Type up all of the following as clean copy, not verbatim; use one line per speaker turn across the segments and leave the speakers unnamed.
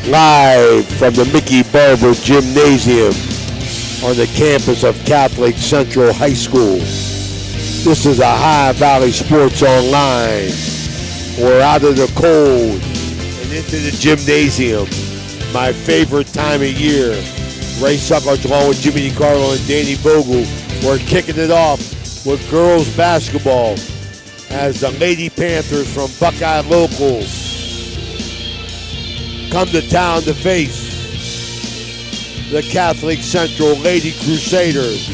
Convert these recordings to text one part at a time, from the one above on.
live from the Mickey Barber Gymnasium on the campus of Catholic Central High School. This is Ohio Valley Sports Online. We're out of the cold and into the gymnasium. My favorite time of year. Ray Suckles along with Jimmy DiCarlo and Danny Vogel. We're kicking it off with girls basketball as the Lady Panthers from Buckeye Local come to town to face the Catholic Central Lady Crusaders.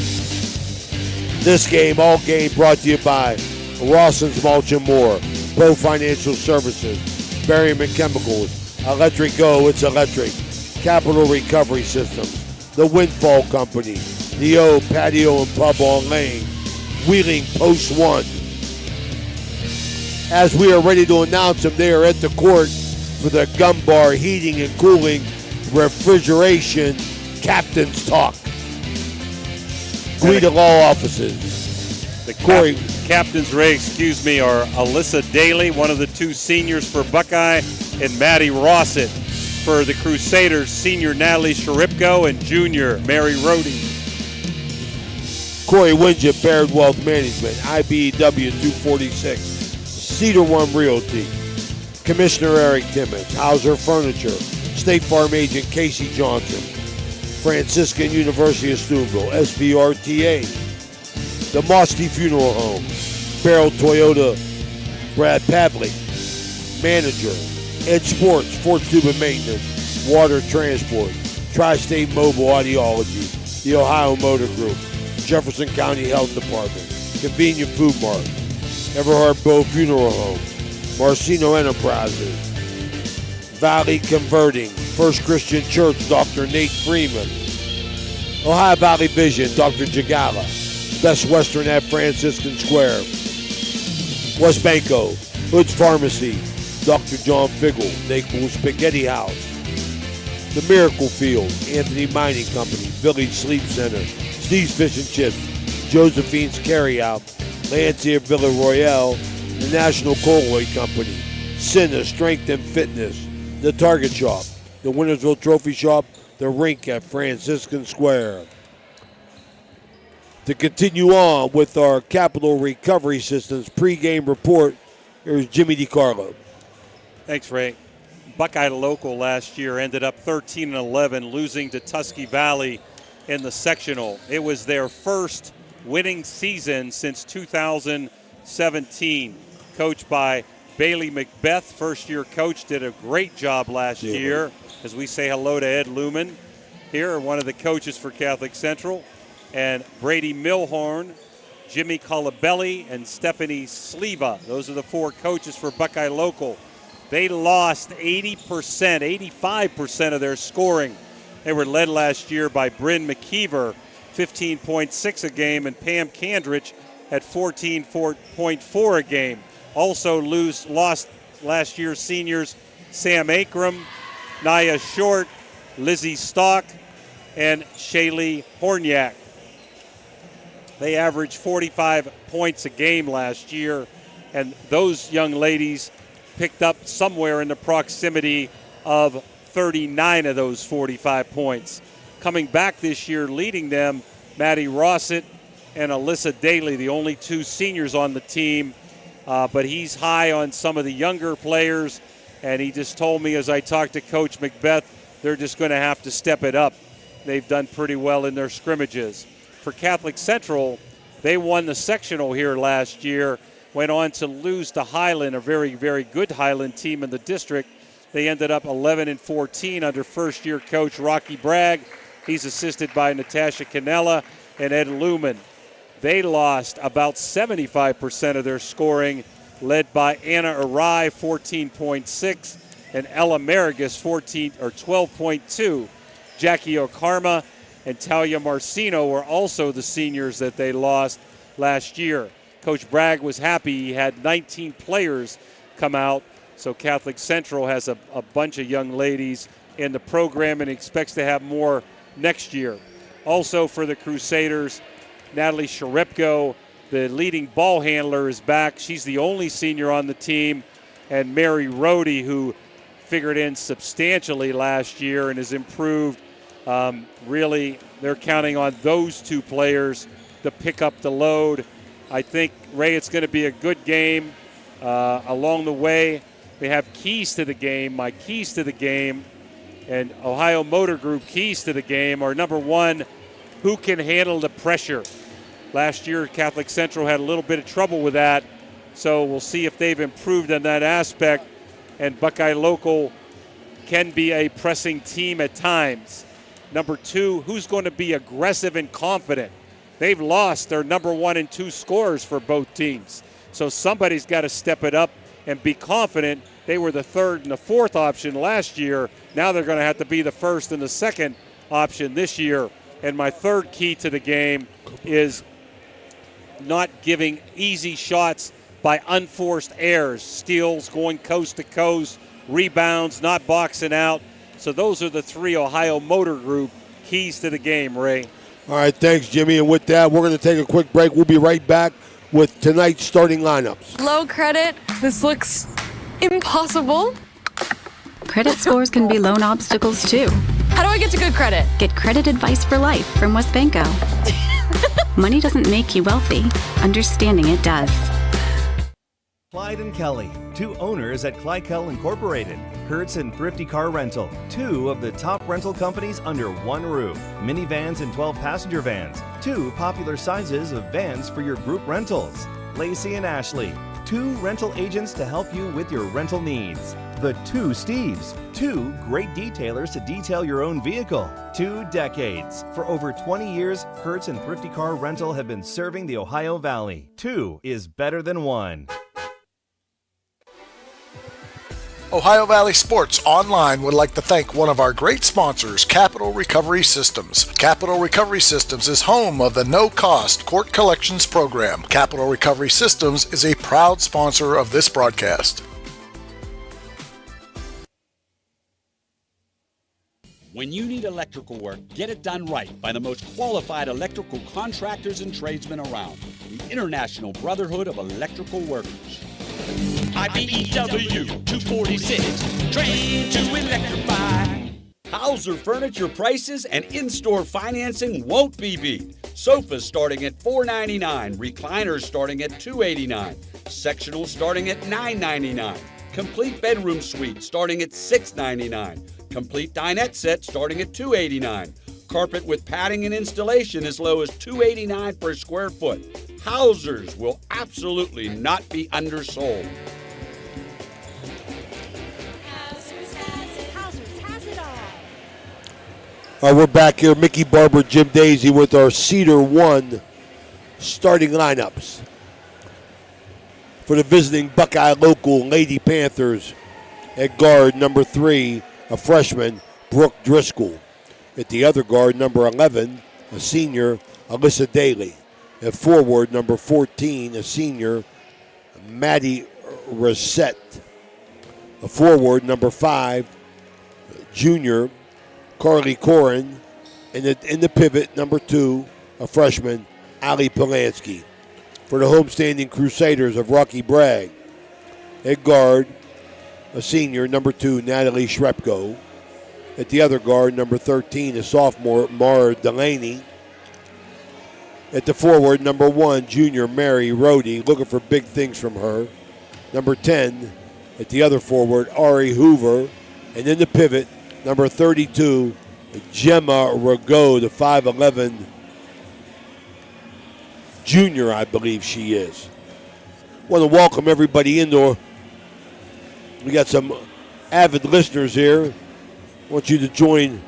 This game, all game, brought to you by Rawson's Mulch and More, Pro Financial Services, Berryman Chemicals, Electric Go, it's electric, Capital Recovery Systems, The Windfall Company, the O Patio and Pub on Lane, Wheeling Post 1. As we are ready to announce them, they are at the court for the Gun Bar Heating and Cooling Refrigeration Captain's Talk. Greet law offices.
The captains, Ray, are Alyssa Daly, one of the two seniors for Buckeye, and Maddie Rossett. For the Crusaders, senior Natalie Sharipko and junior Mary Rohde.
Corey Winget, Baird Wealth Management, IBEW 246, Cedar One Realty. Commissioner Eric Timmons, Hauser Furniture, State Farm Agent Casey Johnson, Franciscan University of Steubenville, SVRTA, the Mosty Funeral Home, Barrel Toyota, Brad Pavlik, Manager, Ed Sports, Fort Tube and Maintenance, Water Transport, Tri-State Mobile Audiology, the Ohio Motor Group, Jefferson County Health Department, Convenient Food Mart, Everhard Bow Funeral Home, Marcino Enterprises, Valley Converting, First Christian Church, Dr. Nate Freeman, Ohio Valley Vision, Dr. Jagala, Best Western at Franciscan Square, West Banco, Hood's Pharmacy, Dr. John Figgle, Naples Spaghetti House, The Miracle Field, Anthony Mining Company, Village Sleep Center, Steve's Fish and Chips, Josephine's Carryout, Lancia Villa Royale, the National Colloid Company, Cinna Strength and Fitness, the Target Shop, the Wintersville Trophy Shop, the rink at Franciscan Square. To continue on with our Capital Recovery Systems pregame report, here's Jimmy DiCarlo.
Thanks, Ray. Buckeye Local last year ended up 13-11, losing to Tusky Valley in the sectional. It was their first winning season since 2017. Coached by Bailey Macbeth, first-year coach, did a great job last year. As we say hello to Ed Lumen here, one of the coaches for Catholic Central, and Brady Milhorn, Jimmy Colabelli, and Stephanie Sleva. Those are the four coaches for Buckeye Local. They lost 85% of their scoring. They were led last year by Bryn McKeever, 15.6 a game, and Pam Kandrich at 14.4 a game. Also lost last year's seniors Sam Akram, Naya Short, Lizzie Stock, and Shaylee Hornyak. They averaged 45 points a game last year, and those young ladies picked up somewhere in the proximity of 39 of those 45 points. Coming back this year, leading them, Maddie Rossett and Alyssa Daly, the only two seniors on the team. But he's high on some of the younger players, and he just told me as I talked to Coach Macbeth, they're just going to have to step it up. They've done pretty well in their scrimmages. For Catholic Central, they won the sectional here last year, went on to lose to Highland, a very, very good Highland team in the district. They ended up 11-14 under first-year coach Rocky Bragg. He's assisted by Natasha Canella and Ed Lumen. They lost about 75% of their scoring, led by Anna Arai, 14.6, and Ella Marigus, 12.2. Jackie Okarma and Talia Marcino were also the seniors that they lost last year. Coach Bragg was happy he had 19 players come out, so Catholic Central has a bunch of young ladies in the program and expects to have more next year. Also for the Crusaders, Natalie Sharipko, the leading ball handler, is back. She's the only senior on the team. And Mary Rohde, who figured in substantially last year and has improved. Really, they're counting on those two players to pick up the load. I think, Ray, it's going to be a good game along the way. They have keys to the game. My keys to the game and Ohio Motor Group keys to the game are, number one, who can handle the pressure. Last year, Catholic Central had a little bit of trouble with that, so we'll see if they've improved on that aspect. And Buckeye Local can be a pressing team at times. Number two, who's going to be aggressive and confident? They've lost their number 1 and 2 scorers for both teams. So somebody's got to step it up and be confident. They were the 3rd and the 4th option last year. Now they're going to have to be the 1st and the 2nd option this year. And my third key to the game is not giving easy shots by unforced errors, steals, going coast to coast, rebounds, not boxing out. So those are the 3 Ohio Motor Group keys to the game, Ray.
All right, thanks, Jimmy. And with that, we're going to take a quick break. We'll be right back with tonight's starting lineups.
Low credit. This looks impossible.
Credit scores can be loan obstacles, too.
How do I get to good credit?
Get credit advice for life from WesBanco. Money doesn't make you wealthy. Understanding it does.
Clyde and Kelly, 2 owners at Clykel Incorporated. Hertz and Thrifty Car Rental, 2 of the top rental companies under one roof. Minivans and 12-passenger vans, 2 popular sizes of vans for your group rentals. Lacey and Ashley, 2 rental agents to help you with your rental needs. The 2 Steves, 2 great detailers to detail your own vehicle. 2 decades. For over 20 years, Hertz and Thrifty Car Rental have been serving the Ohio Valley. 2 is better than 1.
Ohio Valley Sports Online would like to thank one of our great sponsors, Capital Recovery Systems. Capital Recovery Systems is home of the no-cost court collections program. Capital Recovery Systems is a proud sponsor of this broadcast.
When you need electrical work, get it done right by the most qualified electrical contractors and tradesmen around. The International Brotherhood of Electrical Workers. IBEW 246, trained to electrify. Hauser Furniture prices and in-store financing won't be beat. Sofas starting at $499, recliners starting at $289, sectionals starting at $999, complete bedroom suite starting at $699, complete dinette set starting at $289, carpet with padding and installation as low as $289 per square foot. Hausers will absolutely not be undersold.
All right, we're back here. Mickey Barber, Jim Daisy with our Cedar 1 starting lineups. For the visiting Buckeye Local Lady Panthers, at guard, number 3, a freshman, Brooke Driscoll. At the other guard, number 11, a senior, Alyssa Daly. At forward, number 14, a senior, Maddie Reset. A forward, number 5, junior, Carly Corin. And in the pivot, number 2, a freshman, Ali Polanski. For the homestanding Crusaders of Rocky Bragg, at guard, a senior, number 2, Natalie Shrepko. At the other guard, number 13, a sophomore, Mara Delaney. At the forward, number 1, junior, Mary Rohde. Looking for big things from her. Number 10, at the other forward, Ari Hoover. And in the pivot, number 32, Gemma Rago, the 5'11", junior, I believe she is. Want to welcome everybody indoor. We got some avid listeners here. I want you to join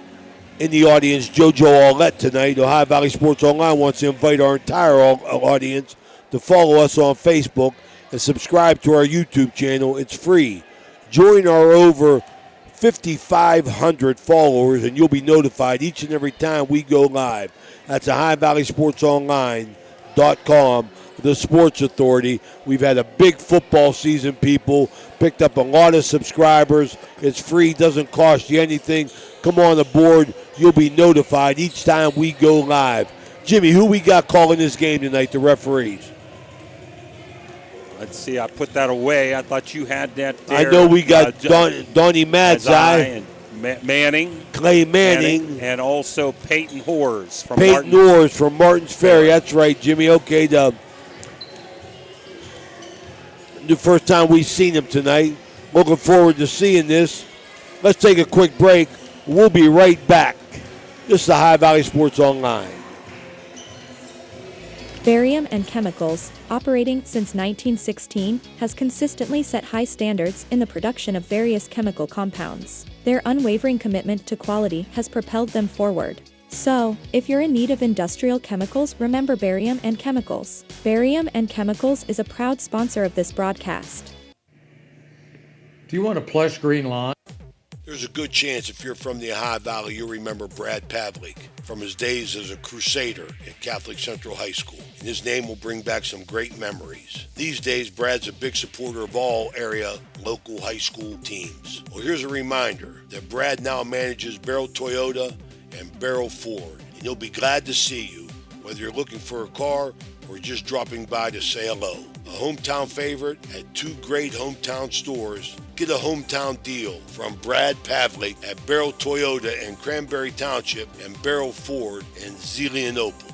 in the audience JoJo Aulette tonight. Ohio Valley Sports Online wants to invite our entire audience to follow us on Facebook and subscribe to our YouTube channel. It's free. Join our over 5,500 followers, and you'll be notified each and every time we go live. That's OhioValleySportsOnline.com, the Sports Authority. We've had a big football season, people. Picked up a lot of subscribers. It's free, doesn't cost you anything. Come on aboard. You'll be notified each time we go live. Jimmy, who we got calling this game tonight, the referees?
Let's see, I put that away. I thought you had that there.
I know we got Donnie Madzai,
and Manning.
Clay Manning.
And also Peyton Hoers from
Peyton Hoers from Martins Ferry. That's right, Jimmy. Okay, the first time we've seen him tonight. Looking forward to seeing this. Let's take a quick break. We'll be right back. This is the High Valley Sports Online.
Barium and Chemicals, operating since 1916, has consistently set high standards in the production of various chemical compounds. Their unwavering commitment to quality has propelled them forward. So, if you're in need of industrial chemicals, remember Barium and Chemicals. Barium and Chemicals is a proud sponsor of this broadcast.
Do you want a plush green lawn?
There's a good chance if you're from the High Valley, you'll remember Brad Pavlik from his days as a Crusader at Catholic Central High School. And his name will bring back some great memories. These days, Brad's a big supporter of all area local high school teams. Well, here's a reminder that Brad now manages Barrel Toyota and Barrel Ford. And he'll be glad to see you, whether you're looking for a car or just dropping by to say hello. A hometown favorite at two great hometown stores. Get a hometown deal from Brad Pavlik at Barrel Toyota in Cranberry Township and Barrel Ford in Zelienople.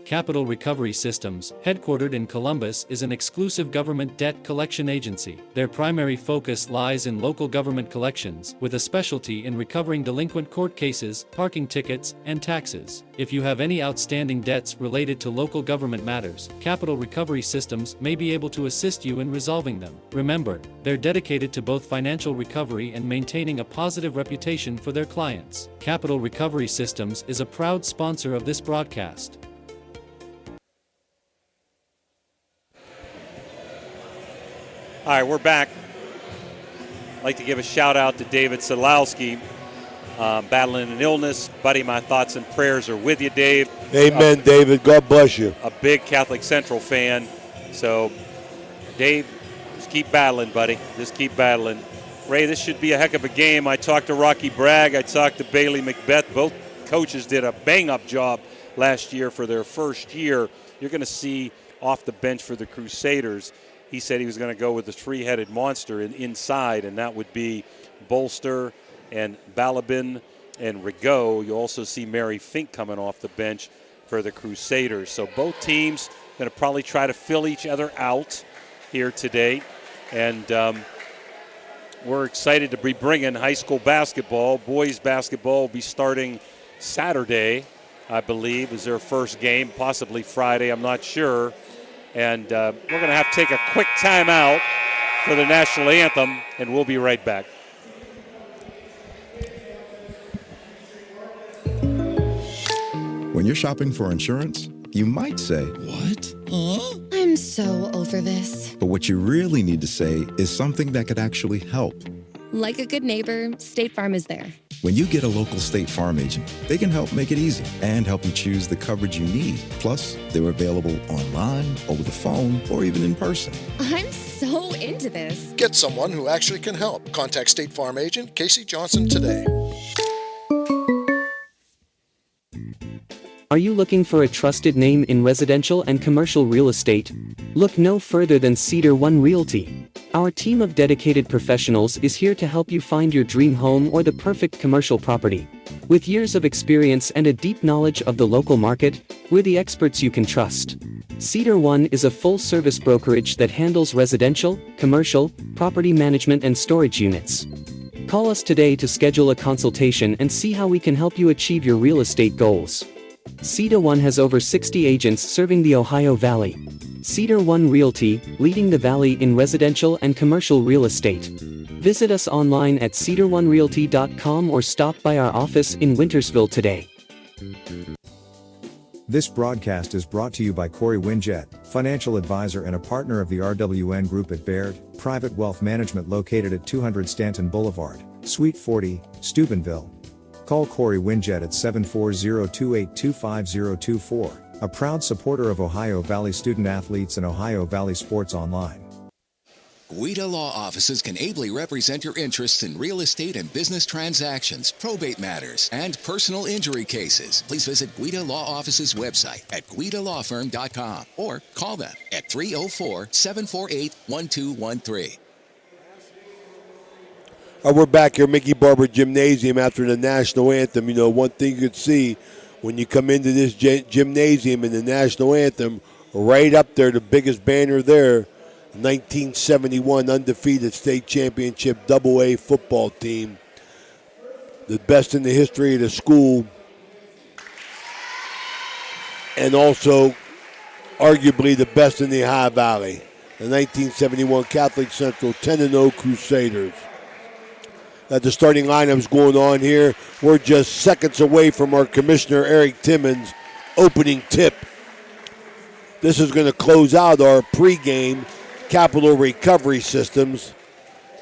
Capital Recovery Systems, headquartered in Columbus, is an exclusive government debt collection agency. Their primary focus lies in local government collections, with a specialty in recovering delinquent court cases, parking tickets, and taxes. If you have any outstanding debts related to local government matters, Capital Recovery Systems may be able to assist you in resolving them. Remember, they're dedicated to both financial recovery and maintaining a positive reputation for their clients. Capital Recovery Systems is a proud sponsor of this broadcast.
All right, we're back. I'd like to give a shout out to David Sadlowski, battling an illness. Buddy, my thoughts and prayers are with you, Dave.
Amen, David. God bless you.
A big Catholic Central fan. So, Dave, just keep battling, buddy. Just keep battling. Ray, this should be a heck of a game. I talked to Rocky Bragg. I talked to Bailey Macbeth. Both coaches did a bang-up job last year for their first year. You're going to see off the bench for the Crusaders. He said he was going to go with the three-headed monster inside, and that would be Bolster and Balabin and Rigaud. You also see Mary Fink coming off the bench for the Crusaders. So both teams going to probably try to fill each other out here today. And we're excited to be bringing high school basketball. Boys basketball will be starting Saturday, I believe, is their first game, possibly Friday, I'm not sure. And we're going to have to take a quick timeout for the national anthem, and we'll be right back.
When you're shopping for insurance, you might say, "What? Huh?"
I'm so over this.
But what you really need to say is something that could actually help.
Like a good neighbor, State Farm is there.
When you get a local State Farm agent, they can help make it easy and help you choose the coverage you need. Plus, they're available online, over the phone, or even in person.
I'm so into this.
Get someone who actually can help. Contact State Farm agent Casey Johnson today.
Are you looking for a trusted name in residential and commercial real estate? Look no further than Cedar One Realty. Our team of dedicated professionals is here to help you find your dream home or the perfect commercial property. With years of experience and a deep knowledge of the local market, we're the experts you can trust. Cedar One is a full-service brokerage that handles residential, commercial, property management and storage units. Call us today to schedule a consultation and see how we can help you achieve your real estate goals. Cedar One has over 60 agents serving the Ohio Valley. Cedar One Realty, leading the valley in residential and commercial real estate. Visit us online at cedaronerealty.com or stop by our office in Wintersville today.
This broadcast is brought to you by Corey Winjet, financial advisor and a partner of the RWN Group at Baird, Private Wealth Management located at 200 Stanton Boulevard, Suite 40, Steubenville. Call Corey Winjet at 740-282-5024, a proud supporter of Ohio Valley student athletes and Ohio Valley Sports Online.
Guida Law Offices can ably represent your interests in real estate and business transactions, probate matters, and personal injury cases. Please visit Guida Law Offices' website at guidalawfirm.com or call them at 304-748-1213.
We're back here, Mickey Barber Gymnasium, after the national anthem. You know, one thing you could see when you come into this gymnasium in the national anthem, right up there, the biggest banner there, 1971 undefeated state championship AA football team. The best in the history of the school. And also, arguably, the best in the Ohio Valley. The 1971 Catholic Central 10-0 Crusaders. The starting lineup's going on here. We're just seconds away from our Commissioner Eric Timmons' opening tip. This is going to close out our pregame Capital Recovery Systems.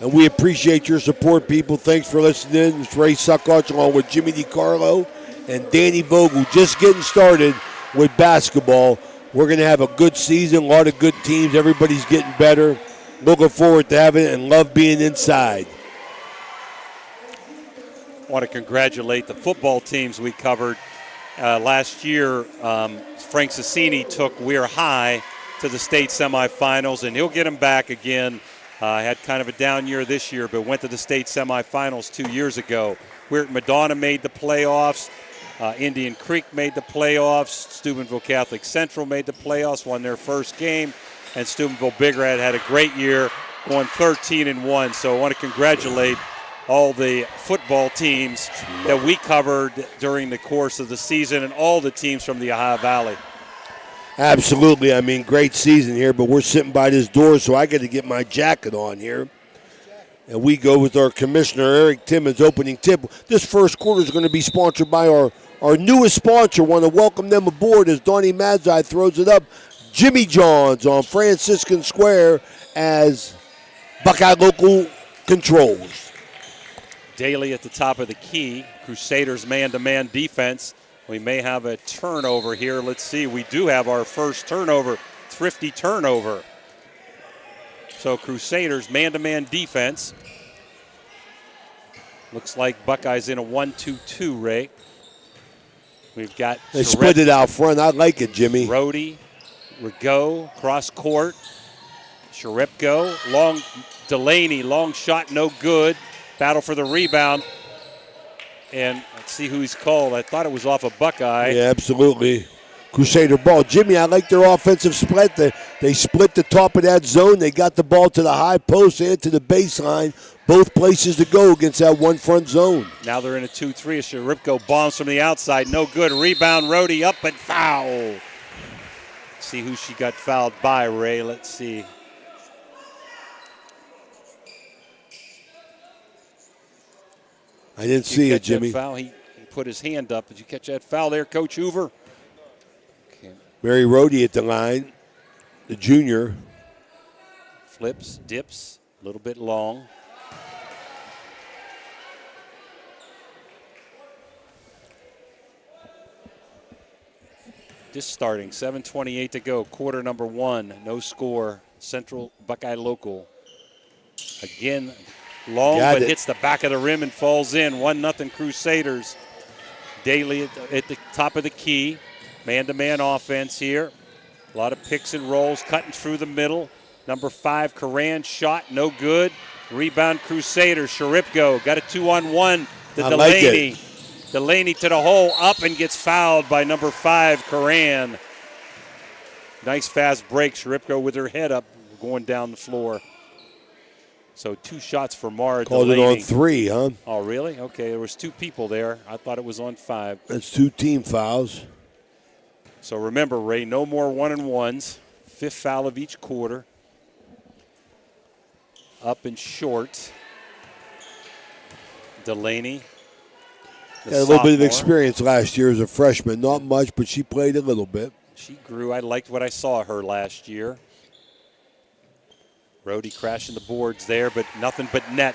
And we appreciate your support, people. Thanks for listening. It's Ray Suckoch along with Jimmy DiCarlo and Danny Vogel, just getting started with basketball. We're going to have a good season, a lot of good teams. Everybody's getting better. Looking forward to having it and love being inside.
I want to congratulate the football teams we covered. Last year, Frank Cicini took Weir High to the state semifinals, and he'll get them back again. Had kind of a down year this year, but went to the state semifinals 2 years ago. Weir at Madonna made the playoffs. Indian Creek made the playoffs. Steubenville Catholic Central made the playoffs, won their first game, and Steubenville Big Red had a great year, won 13-1. So I want to congratulate all the football teams that we covered during the course of the season and all the teams from the Ohio Valley.
Absolutely. I mean, great season here, but we're sitting by this door, so I got to get my jacket on here. And we go with our Commissioner Eric Timmons' opening tip. This first quarter is going to be sponsored by our newest sponsor. Want to welcome them aboard as Donnie Madzai throws it up. Jimmy John's on Franciscan Square as Buckeye Local controls.
Daly at the top of the key. Crusaders man-to-man defense. We may have a turnover here. Let's see. We do have our first turnover. Thrifty turnover. So Crusaders man-to-man defense. Looks like Buckeyes in a 1-2-2, Ray. We've got
They split it out front. I like it, Jimmy.
Rhodey, Rigaud, cross court. Sharipko, long Delaney, long shot, no good. Battle for the rebound. And let's see who he's called. I thought it was off a Buckeye.
Yeah, absolutely. Crusader ball. Jimmy, I like their offensive split. They split the top of that zone. They got the ball to the high post and to the baseline. Both places to go against that one front zone.
Now they're in a 2-3. Sharipko bombs from the outside. No good. Rebound, Rhodey up and foul. Let's see who she got fouled by, Ray. Let's see.
I didn't see it, Jimmy.
Foul? He put his hand up. Did you catch that foul there, Coach Hoover? Okay.
Mary Rhodey at the line, the junior.
Flips, dips, a little bit long. Just starting, 7:28 to go, quarter number one, no score. Central Buckeye Local. Again, long, but hits the back of the rim and falls in. 1-0 Crusaders. Daly at the top of the key. Man-to-man offense here. A lot of picks and rolls, cutting through the middle. Number 5, Karan, shot, no good. Rebound Crusaders. Sharipko got a 2-on-1 to Delaney. Like Delaney to the hole, up and gets fouled by number 5, Karan. Nice fast break. Sharipko with her head up, going down the floor. So 2 shots for Mara
Called
Delaney.
it on 3, huh?
Oh, really? Okay, there was 2 people there. I thought it was on 5.
That's 2 team fouls.
So remember, Ray, no more 1-and-1s. 5th foul of each quarter. Up and short. Delaney.
Got a little bit of experience last year as a freshman. Not much, but she played a little bit.
She grew. I liked what I saw her last year. Rhodey crashing the boards there, but nothing but net.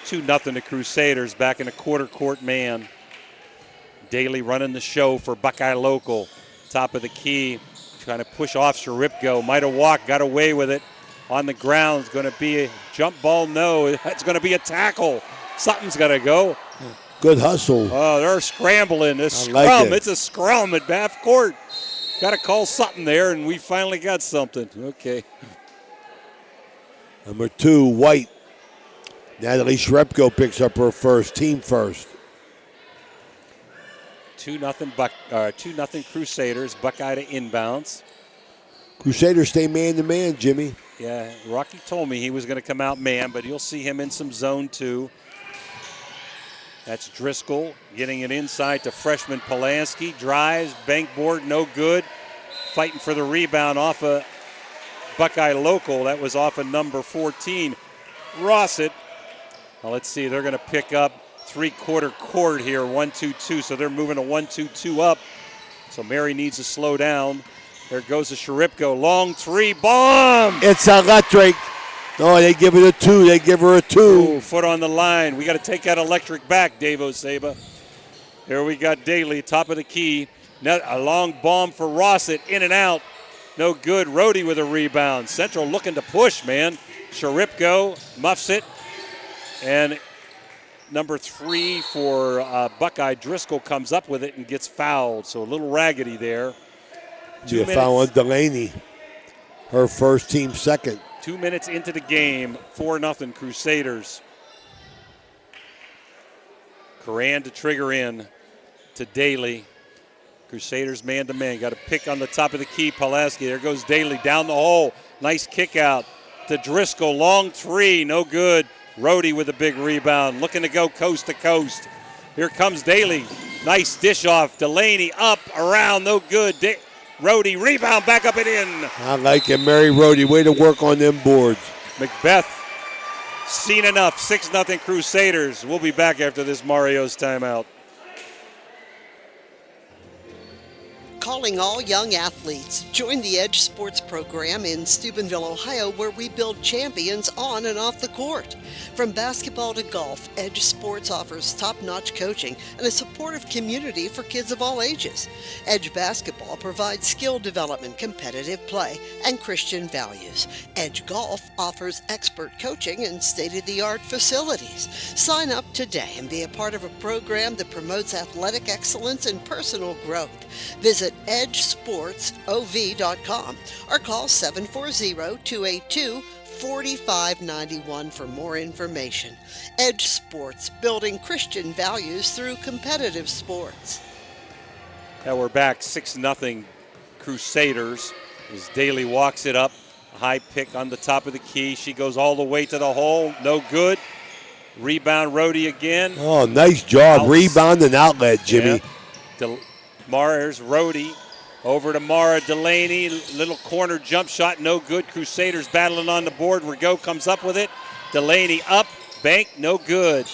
2-0 to Crusaders, back in a quarter court man. Daly running the show for Buckeye Local. Top of the key, trying to push off Sharipko. Might have walked, got away with it. on the ground. It's going to be a jump ball. No, that's going to be a tackle. Something's got to go.
Good hustle.
Oh, they're scrambling. It's scrum.
Like
It's a scrum at half court. Got to call something there, and we finally got something. Okay.
Number 2, White. Natalie Shrepko picks up her first, team first.
2-0 Crusaders. Buckeye to inbounds.
Crusaders stay man-to-man, Jimmy.
Yeah, Rocky told me he was going to come out man, but you'll see him in some zone 2. That's Driscoll getting it inside to freshman Polanski. Drives, bank board, no good. Fighting for the rebound off a Buckeye local. That was off of number 14, Rossett. Well, let's see. They're going to pick up three-quarter court here, 1-2-2. So they're moving a 1-2-2 up. So Mary needs to slow down. There goes a Sharipko. Long 3, bomb!
It's electric. Oh, they give it a 2. They give her a 2.
Ooh, foot on the line. We got to take that electric back, Dave Oseba. Here we got Daly, top of the key. Now a long bomb for Rossett, in and out. No good. Rhodey with a rebound. Central looking to push, man. Sharipko muffs it. And number 3 for Buckeye, Driscoll, comes up with it and gets fouled. So a little raggedy there.
Be a foul on Delaney. Her first, team second.
2 minutes into the game, 4-0 Crusaders. Coran to trigger in to Daly. Crusaders man-to-man. Got a pick on the top of the key. Pulaski. There goes Daly down the hole. Nice kick out to Driscoll. Long 3, no good. Rhodey with a big rebound. Looking to go coast to coast. Here comes Daly. Nice dish off. Delaney up, around, no good. Rhodey, rebound, back up and in.
I like it, Mary Rhodey. Way to work on them boards.
Macbeth, seen enough. 6-0 Crusaders. We'll be back after this Mario's timeout.
Calling all young athletes. Join the Edge Sports program in Steubenville, Ohio, where we build champions on and off the court. From basketball to golf, Edge Sports offers top-notch coaching and a supportive community for kids of all ages. Edge Basketball provides skill development, competitive play, and Christian values. Edge Golf offers expert coaching and state-of-the-art facilities. Sign up today and be a part of a program that promotes athletic excellence and personal growth. Visit edgesportsov.com or call 740-282-4591 for more information. Edge Sports, building Christian values through competitive sports.
Now we're back 6-0 Crusaders as Daly walks it up. A high pick on the top of the key. She goes all the way to the hole. No good. Rebound Rhodey again.
Oh, nice job. Rebound and outlet, Jimmy.
Yeah. Mara's Rhodey over to Mara Delaney. Little corner jump shot, no good. Crusaders battling on the board. Rigaud comes up with it. Delaney up, bank, no good.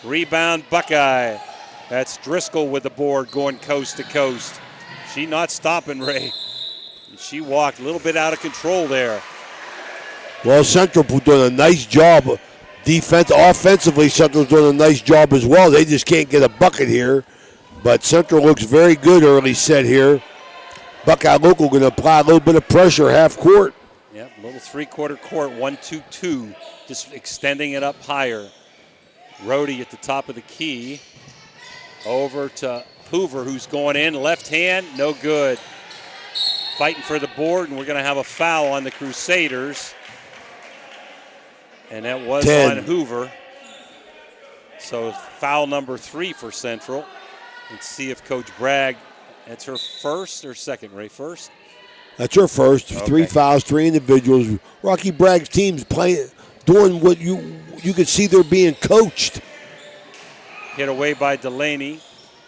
Rebound Buckeye. That's Driscoll with the board going coast to coast. She not stopping, Ray. She walked a little bit out of control there.
Well, Central doing a nice job. Offensively, Central's doing a nice job as well. They just can't get a bucket here. But Central looks very good early set here. Buckeye local going to apply a little bit of pressure half court.
Yep, little three-quarter court, 1-2-2, just extending it up higher. Rhodey at the top of the key. Over to Hoover, who's going in. Left hand, no good. Fighting for the board, and we're going to have a foul on the Crusaders. And that was
10.
on Hoover. So foul number 3 for Central. Let's see if Coach Bragg, that's her first or second, Ray? First?
That's her first.
Okay.
3 fouls, 3 individuals. Rocky Bragg's team's playing, doing what you could see they're being coached.
Hit away by Delaney.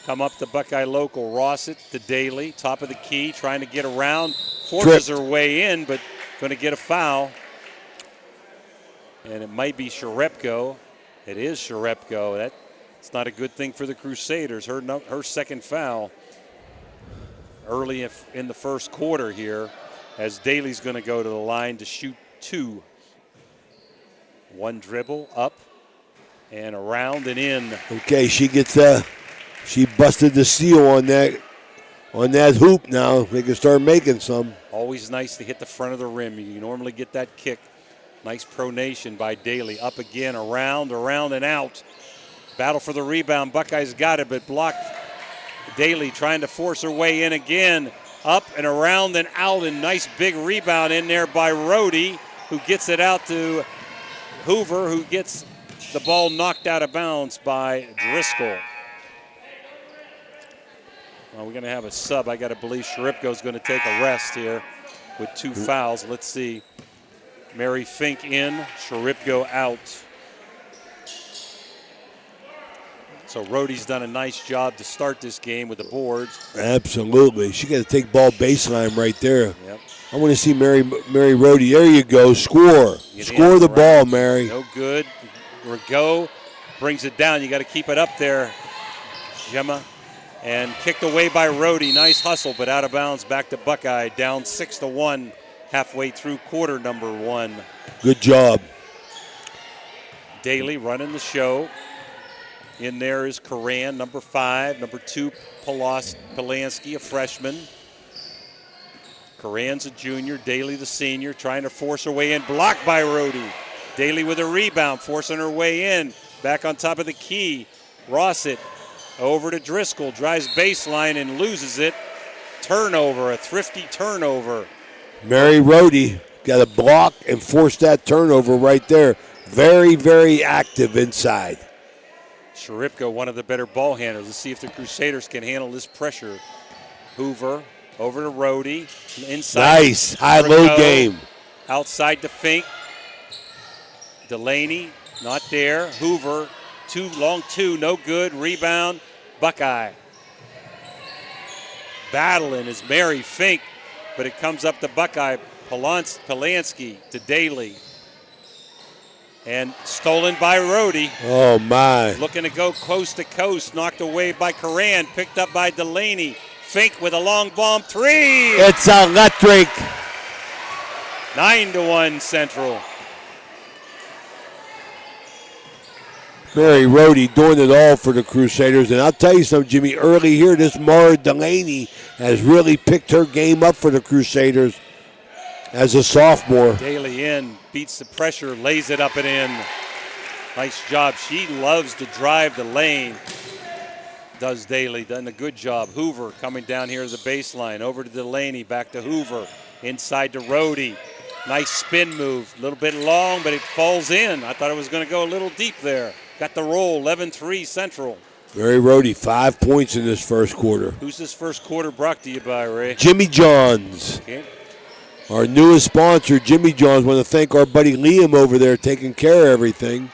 Come up to Buckeye local. Rossett to Daly, top of the key, trying to get around. Forces her way in, but going to get a foul. And it might be Sharepko. It is Sharepko. That's not a good thing for the Crusaders. Her second foul early in the first quarter here, as Daly's going to go to the line to shoot 2. One dribble up and around and in.
Okay, she gets she busted the seal on that hoop now. They can start making some.
Always nice to hit the front of the rim. You normally get that kick Nice pronation by Daly. Up again, around, and out. Battle for the rebound. Buckeyes got it, but blocked. Daly trying to force her way in again. Up and around and out, and nice big rebound in there by Rhodey, who gets it out to Hoover, who gets the ball knocked out of bounds by Driscoll. Well, we're going to have a sub. I got to believe Sharipko's going to take a rest here with 2 fouls. Let's see. Mary Fink in, Sharipko out. So Rhodey's done a nice job to start this game with the boards.
Absolutely. She got to take ball baseline right there.
Yep.
I want to see Mary Rhodey. There you go. Score. Score the ball, Mary.
No good. Rigaud brings it down. You got to keep it up there, Gemma. And kicked away by Rhodey. Nice hustle, but out of bounds. Back to Buckeye. Down 6-1 halfway through quarter number 1.
Good job.
Daly running the show. In there is Coran, number 5. Number 2, Polanski, a freshman. Coran's a junior. Daly, the senior, trying to force her way in. Blocked by Rhodey. Daly with a rebound, forcing her way in. Back on top of the key. Rossett over to Driscoll. Drives baseline and loses it. Turnover, a thrifty turnover.
Mary Rhodey got to block and force that turnover right there. Very, very active inside.
Sharipko, one of the better ball handlers. Let's see if the Crusaders can handle this pressure. Hoover over to Rhodey. Inside.
Nice. High-low game.
Outside to Fink. Delaney, not there. Hoover, long two, no good. Rebound, Buckeye. Battling is Mary Fink, but it comes up to Buckeye. Polanski to Daly. And stolen by Rhodey.
Oh, my.
Looking to go coast to coast. Knocked away by Coran. Picked up by Delaney. Fink with a long bomb 3.
It's electric.
9-1 Central.
Mary Rhodey doing it all for the Crusaders. And I'll tell you something, Jimmy. Early here, this Mara Delaney has really picked her game up for the Crusaders as a sophomore.
Daly in, beats the pressure, lays it up and in. Nice job. She loves to drive the lane. Does Daly, done a good job. Hoover coming down here to the baseline. Over to Delaney, back to Hoover. Inside to Rhodey. Nice spin move. A little bit long, but it falls in. I thought it was going to go a little deep there. Got the roll, 11-3 Central.
Mary Rhodey, 5 points in this first quarter.
Who's this first quarter brought to you by, Ray?
Jimmy John's.
Okay.
Our newest sponsor, Jimmy John's. Want to thank our buddy Liam over there taking care of everything.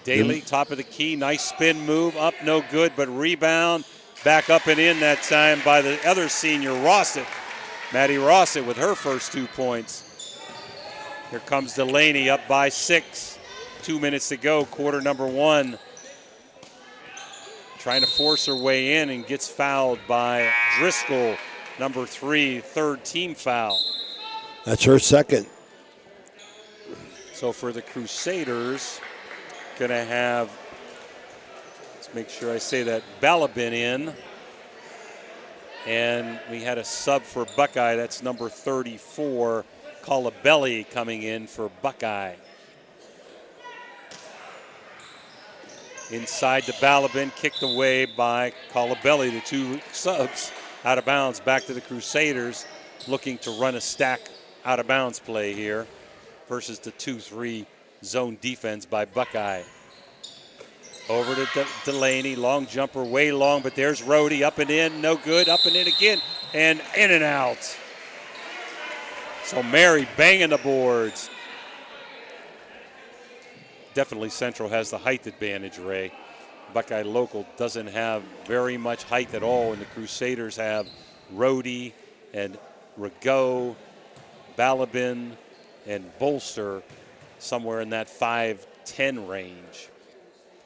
Daly, top of the key, nice spin move, up no good, but rebound, back up and in that time by the other senior, Rossett. Maddie Rossett with her first 2 points. Here comes Delaney up by 6. 2 minutes to go, quarter number 1. Trying to force her way in and gets fouled by Driscoll, number 3, third team foul.
That's her second.
So for the Crusaders, going to have, let's make sure I say that, Balabin in. And we had a sub for Buckeye. That's number 34, Colabelli, coming in for Buckeye. Inside to Balabin, kicked away by Colabelli. The 2 subs out of bounds, back to the Crusaders, looking to run a stack out of bounds play here versus the 2-3 zone defense by Buckeye. Over to Delaney, long jumper, way long, but there's Rhodey, up and in, no good, up and in again, and in and out. So Mary banging the boards. Definitely Central has the height advantage, Ray. Buckeye local doesn't have very much height at all, and the Crusaders have Rhodey and Rigaud, Balabin, and Bolster somewhere in that 5'10" range.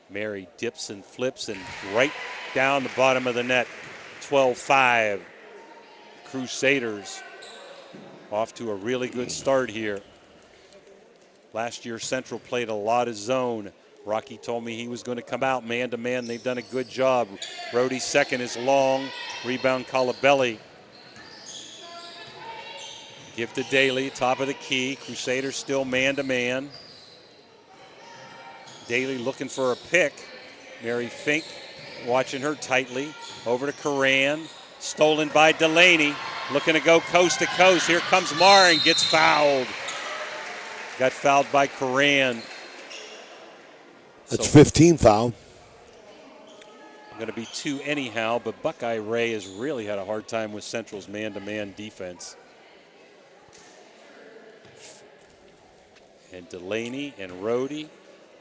Mary dips and flips and right down the bottom of the net. 12-5. Crusaders off to a really good start here. Last year, Central played a lot of zone. Rocky told me he was going to come out man-to-man. They've done a good job. Rhodey's second is long. Rebound, Colabelli. Give to Daly, top of the key. Crusaders still man-to-man. Daly looking for a pick. Mary Fink watching her tightly. Over to Coran. Stolen by Delaney. Looking to go coast to coast. Here comes Marr and gets fouled. Got fouled by Coran.
That's 15 foul.
Going to be 2 anyhow, but Buckeye Ray has really had a hard time with Central's man-to-man defense. And Delaney and Rhodey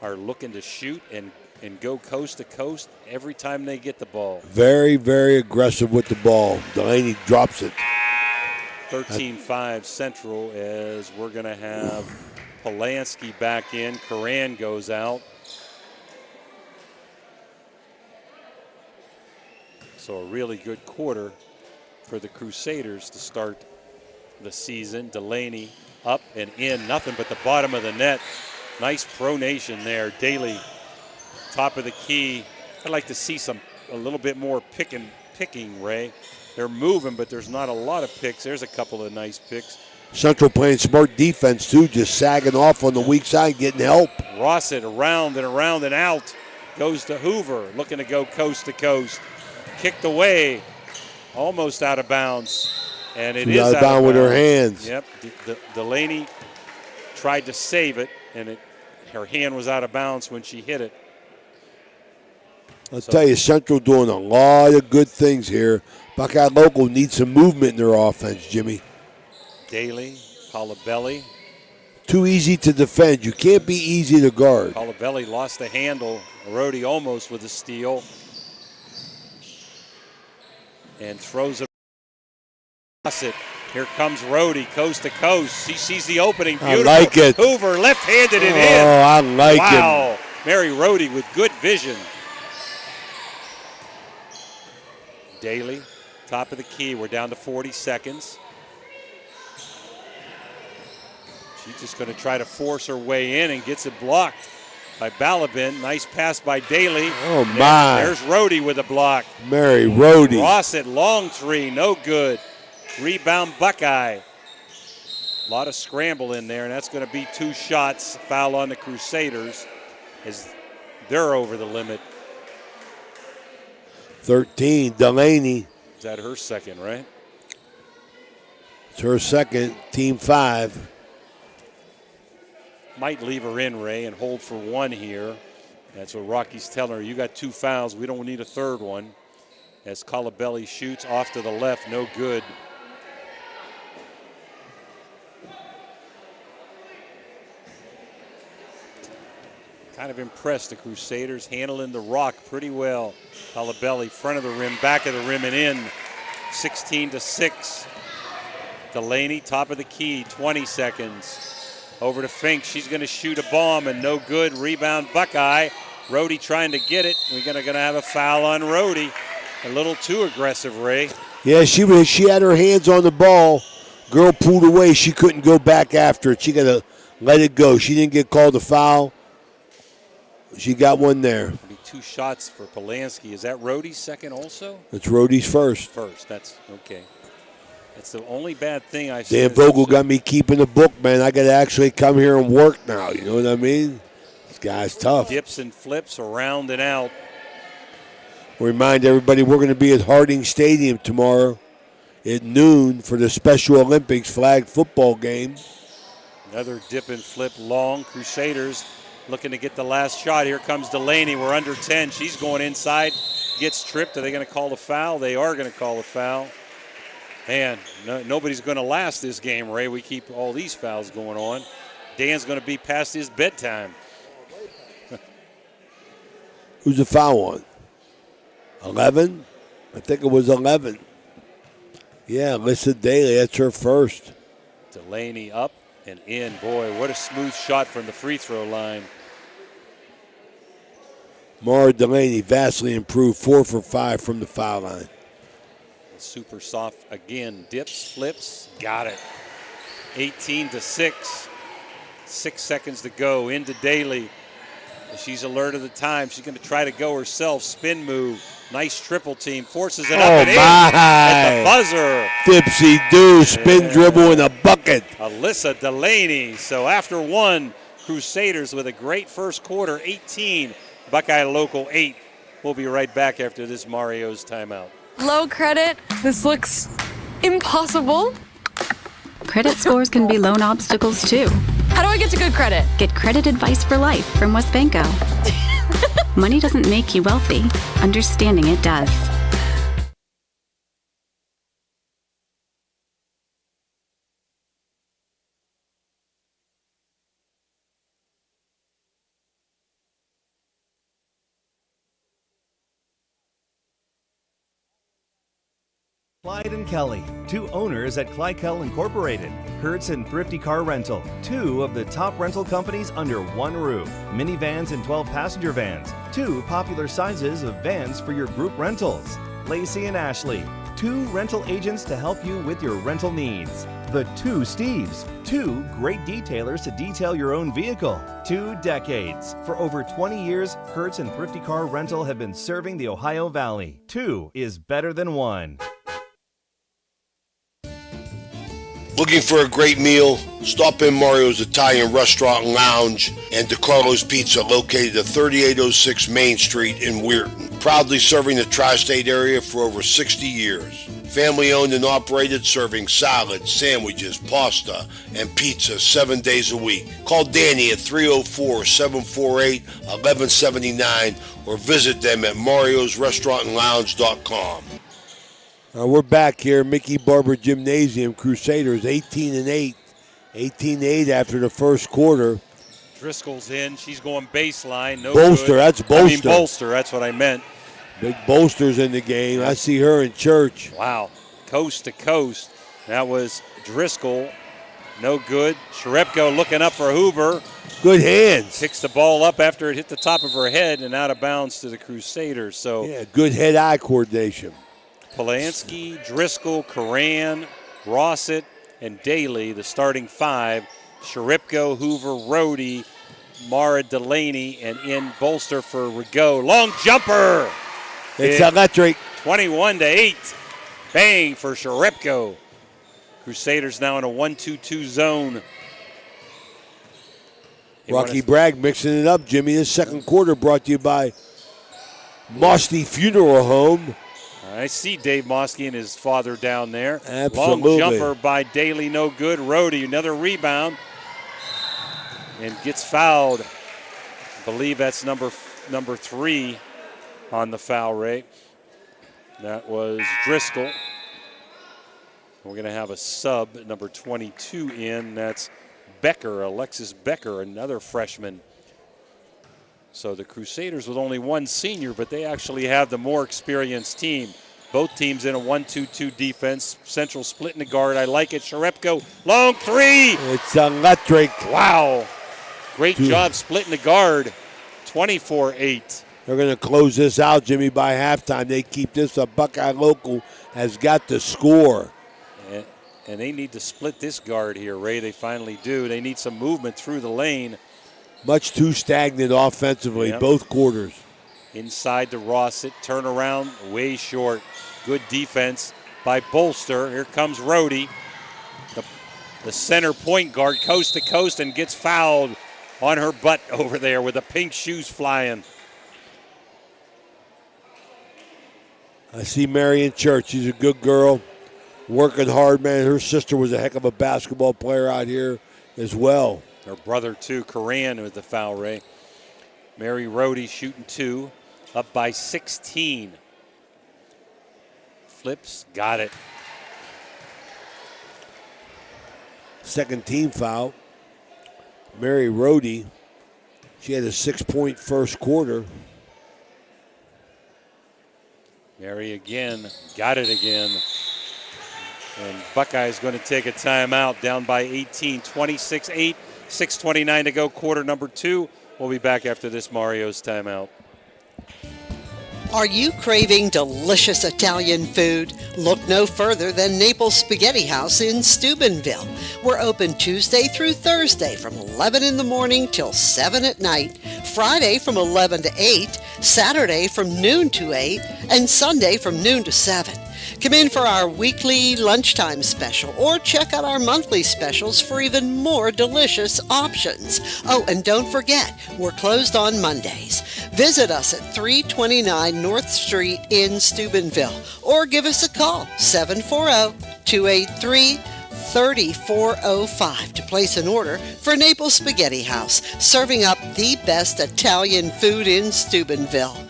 are looking to shoot and go coast to coast every time they get the ball.
Very, very aggressive with the ball. Delaney drops it.
13-5 Central as we're going to have Polanski back in. Coran goes out. So a really good quarter for the Crusaders to start the season. Delaney up and in, nothing but the bottom of the net. Nice pronation there. Daly, top of the key. I'd like to see a little bit more picking, Ray. They're moving, but there's not a lot of picks. There's a couple of nice picks.
Central playing smart defense, too, just sagging off on the weak side, getting help.
Rossett around and out. Goes to Hoover, looking to go coast to coast. Kicked away, almost out of bounds. And it is
out of bounds with her hands.
Yep, Delaney tried to save it, and her hand was out of bounds when she hit it.
I'll tell you, Central doing a lot of good things here. Buckeye Local needs some movement in their offense, Jimmy.
Daly, Colabelli.
Too easy to defend. You can't be easy to guard.
Colabelli lost the handle. Rhodey almost with a steal. And throws it. Here comes Rhodey, coast to coast. She sees the opening. Beautiful.
I like it.
Hoover left-handed it in.
Oh, I like it.
Wow. Mary Rhodey with good vision. Daly, top of the key. We're down to 40 seconds. She's just going to try to force her way in and gets it blocked by Balabin. Nice pass by Daly.
Oh, my.
There's Rhodey with a block.
Mary Rhodey.
Rossett, long three, no good. Rebound Buckeye. A lot of scramble in there, and that's going to be 2 shots. Foul on the Crusaders as they're over the limit.
13, Delaney.
Is that her second, right?
It's her second, team 5.
Might leave her in, Ray, and hold for 1 here. That's what Rocky's telling her. You got 2 fouls. We don't need a third one. As Colabelli shoots off to the left, no good. Kind of impressed, the Crusaders handling the rock pretty well. Colabelli, front of the rim, back of the rim, and in. 16-6. Delaney, top of the key, 20 seconds. Over to Fink. She's going to shoot a bomb and no good. Rebound Buckeye. Rhodey trying to get it. We're going to have a foul on Rhodey. A little too aggressive, Ray.
Yeah, she had her hands on the ball. Girl pulled away. She couldn't go back after it. She got to let it go. She didn't get called a foul. She got one there.
2 shots for Polanski. Is that Rhodey's second also?
It's Rhodey's first.
That's okay. That's the only bad thing I've seen.
Dan Vogel got me keeping the book, man. I got to actually come here and work now. You know what I mean? This guy's tough.
Dips and flips around and out.
Remind everybody we're going to be at Harding Stadium tomorrow at noon for the Special Olympics flag football game.
Another dip and flip long. Crusaders looking to get the last shot. Here comes Delaney. We're under 10. She's going inside. Gets tripped. Are they going to call a foul? They are going to call a foul. Man, nobody's going to last this game, Ray. We keep all these fouls going on. Dan's going to be past his bedtime.
Who's the foul on? 11? I think it was 11. Yeah, Alyssa Daly. That's her first.
Delaney up and in. Boy, what a smooth shot from the free throw line.
Mara Delaney vastly improved, 4 for 5 from the foul line.
Super soft again. Dips, flips, got it. 18-6. 6 seconds to go. Into Daly. She's alert of the time. She's going to try to go herself. Spin move. Nice triple team. Forces it up and in at the buzzer.
Dipsy-do, spin dribble in a bucket.
Alyssa Delaney. So after one, Crusaders with a great first quarter, 18. Buckeye Local 8. We'll be right back after this Mario's timeout.
Low credit. This looks impossible.
Credit scores can be loan obstacles too.
How do I get to good credit?
Get credit advice for life from WesBanco. Money doesn't make you wealthy. Understanding it does.
Clyde and Kelly, two owners at Clykel Incorporated. Hertz and Thrifty Car Rental, two of the top rental companies under one roof. Minivans and 12-passenger vans, two popular sizes of vans for your group rentals. Lacey and Ashley, two rental agents to help you with your rental needs. The Two Steves, two great detailers to detail your own vehicle. 2 decades. For over 20 years, Hertz and Thrifty Car Rental have been serving the Ohio Valley. Two is better than one.
Looking for a great meal? Stop in Mario's Italian Restaurant and Lounge and DeCarlo's Pizza, located at 3806 Main Street in Weirton. Proudly serving the tri-state area for over 60 years. Family owned and operated, serving salads, sandwiches, pasta, and pizza 7 days a week. Call Danny at 304-748-1179 or visit them at mariosrestaurantandlounge.com. We're back here, Mickey Barber Gymnasium. Crusaders 18-8. 18-8 after the first quarter.
Driscoll's in. She's going baseline. No
Bolster,
good.
that's Bolster.
I mean Bolster, that's what I meant.
Big Bolster's in the game. I see her in church.
Wow. Coast to coast. That was Driscoll. No good. Sherepko looking up for Huber.
Good hands.
Picks the ball up after it hit the top of her head and out of bounds to the Crusaders. So
yeah, good head-eye coordination.
Polanski, Driscoll, Coran, Rossett, and Daly, the starting five. Sheripko, Hoover, Rohde, Mara Delaney, and in Bolster for Rigaud. Long jumper.
It's electric.
21-8. Bang for Sheripko. Crusaders now in a 1-2-2 zone.
Rocky Bragg mixing it up, Jimmy. This second quarter brought to you by Mosty Funeral Home.
I see Dave Mosky and his father down there.
Absolutely.
Long jumper by Daly, no good. Rohde, another rebound. And gets fouled. I believe that's number 3 on the foul rate. That was Driscoll. We're going to have a sub, number 22 in. That's Becker, Alexis Becker, another freshman. So the Crusaders with only one senior, but they actually have the more experienced team. Both teams in a 1-2-2 defense. Central splitting the guard. I like it. Sherepko, long three.
It's electric.
Wow. Great job splitting the guard. 24-8.
They're going to close this out, Jimmy, by halftime. They keep this up. Buckeye Local has got to score.
And they need to split this guard here, Ray. They finally do. They need some movement through the lane.
Much too stagnant offensively, both quarters.
Inside to Rossett, turnaround, way short. Good defense by Bolster. Here comes Rohde, the center point guard, coast to coast, and gets fouled on her butt over there with the pink shoes flying.
I see Marion Church. She's a good girl, working hard, man. Her sister was a heck of a basketball player out here as well.
Her brother, too, Coran with the foul, Ray. Mary Rohde shooting 2, up by 16. Flips, got it.
Second team foul. Mary Rohde, she had a 6-point first quarter.
Mary again, got it again. And Buckeyes going to take a timeout, down by 18, 26-8. 6:29 to go, quarter number 2. We'll be back after this Mario's timeout.
Are you craving delicious Italian food? Look no further than Naples Spaghetti House in Steubenville. We're open Tuesday through Thursday from 11 in the morning till 7 at night. Friday from 11 to 8, Saturday from noon to 8, and Sunday from noon to 7. Come in for our weekly lunchtime special or check out our monthly specials for even more delicious options. Oh, and don't forget, we're closed on Mondays. Visit us at 329 North Street in Steubenville or give us a call, 740-283-3405 to place an order for Naples Spaghetti House, serving up the best Italian food in Steubenville.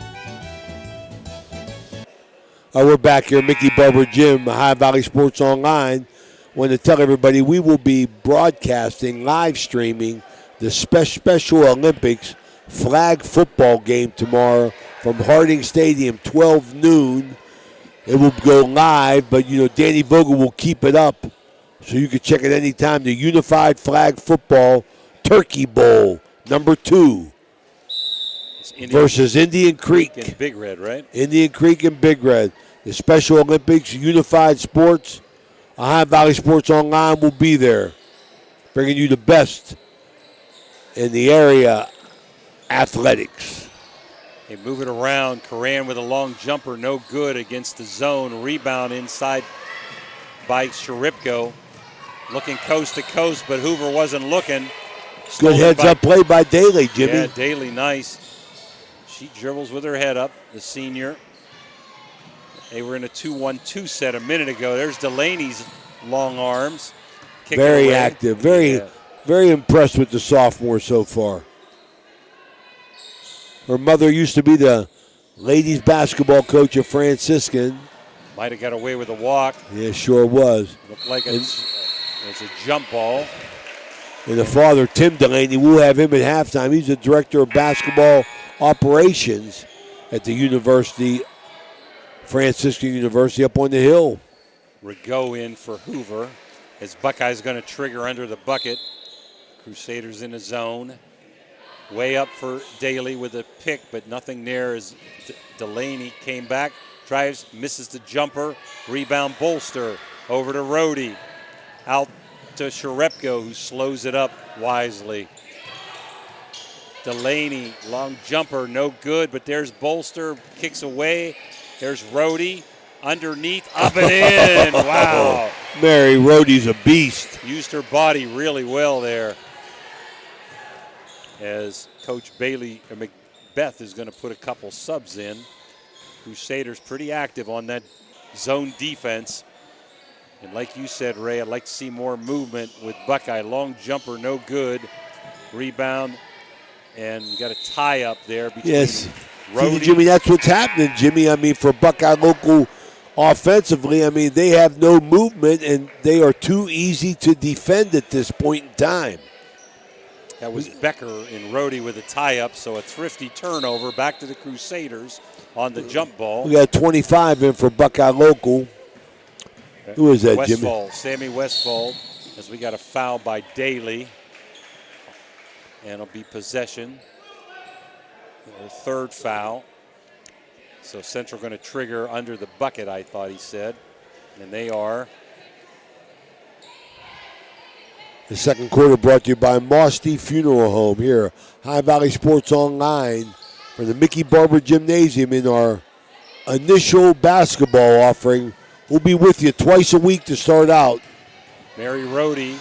We're back here, Mickey Barber Gym, High Valley Sports Online. Want to tell everybody we will be broadcasting, live streaming the Special Olympics flag football game tomorrow from Harding Stadium, 12 noon. It will go live, but Danny Vogel will keep it up, so you can check it anytime. The Unified Flag Football Turkey Bowl, number 2. Versus Indian Creek.
And Big Red, right?
Indian Creek and Big Red. The Special Olympics, Unified Sports, Ohio Valley Sports Online will be there, bringing you the best in the area athletics.
They move it around. Coran with a long jumper, no good against the zone. Rebound inside by Sharipko. Looking coast to coast, but Hoover wasn't looking.
Good heads-up play by Daly, Jimmy.
Yeah, Daly, nice. She dribbles with her head up, the senior. They were in a 2-1-2 set a minute ago. There's Delaney's long arms.
Very active. Very impressed with the sophomore so far. Her mother used to be the ladies basketball coach at Franciscan.
Might have got away with a walk.
Yeah, sure was.
Looked like it's a jump ball.
And the father, Tim Delaney, we'll have him at halftime. He's the director of basketball operations at the university, Franciscan University up on the hill.
Rigaud in for Hoover as Buckeye's going to trigger under the bucket. Crusaders in the zone. Way up for Daly with a pick, but nothing there as Delaney came back. Drives, misses the jumper. Rebound Bolster over to Rhodey. Out to Sharepko, who slows it up wisely. Delaney, long jumper, no good, but there's Bolster, kicks away. There's Rhodey, underneath, up and in. Wow.
Mary Rhodey's a beast.
Used her body really well there. As Coach Bailey, or Macbeth, is going to put a couple subs in. Crusaders pretty active on that zone defense. And like you said, Ray, I'd like to see more movement with Buckeye. Long jumper, no good. Rebound. And you got a tie up there between Rhodey.
See, Jimmy, that's what's happening, Jimmy. I mean, for Buckeye Local offensively, I mean, they have no movement, and they are too easy to defend at this point in time.
That was Becker and Rhodey with a tie-up, so a thrifty turnover back to the Crusaders on the jump ball.
We got 25 in for Buckeye Local. Who is that,
Westfall,
Jimmy?
Sammy Westfall, as we got a foul by Daly. And it'll be possession. Their third foul. So Central going to trigger under the bucket, I thought he said. And they are.
The second quarter brought to you by Mosty Funeral Home here, High Valley Sports Online from the Mickey Barber Gymnasium in our initial basketball offering. We'll be with you twice a week to start out.
Mary Rhodey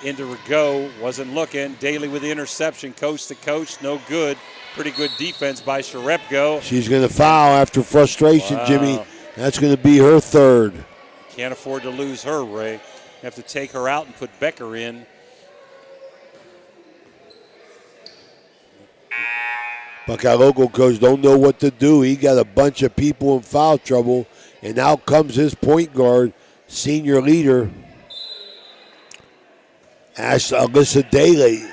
into Rigaud, wasn't looking. Daly with the interception, coast to coast, no good. Pretty good defense by Sharepko.
She's going to foul after frustration,
Wow.
Jimmy. That's going to be her third.
Can't afford to lose her, Ray. Have to take her out and put Becker in.
Buckeye Local coach don't know what to do. He got a bunch of people in foul trouble, and out comes his point guard, senior leader, Alyssa Daly.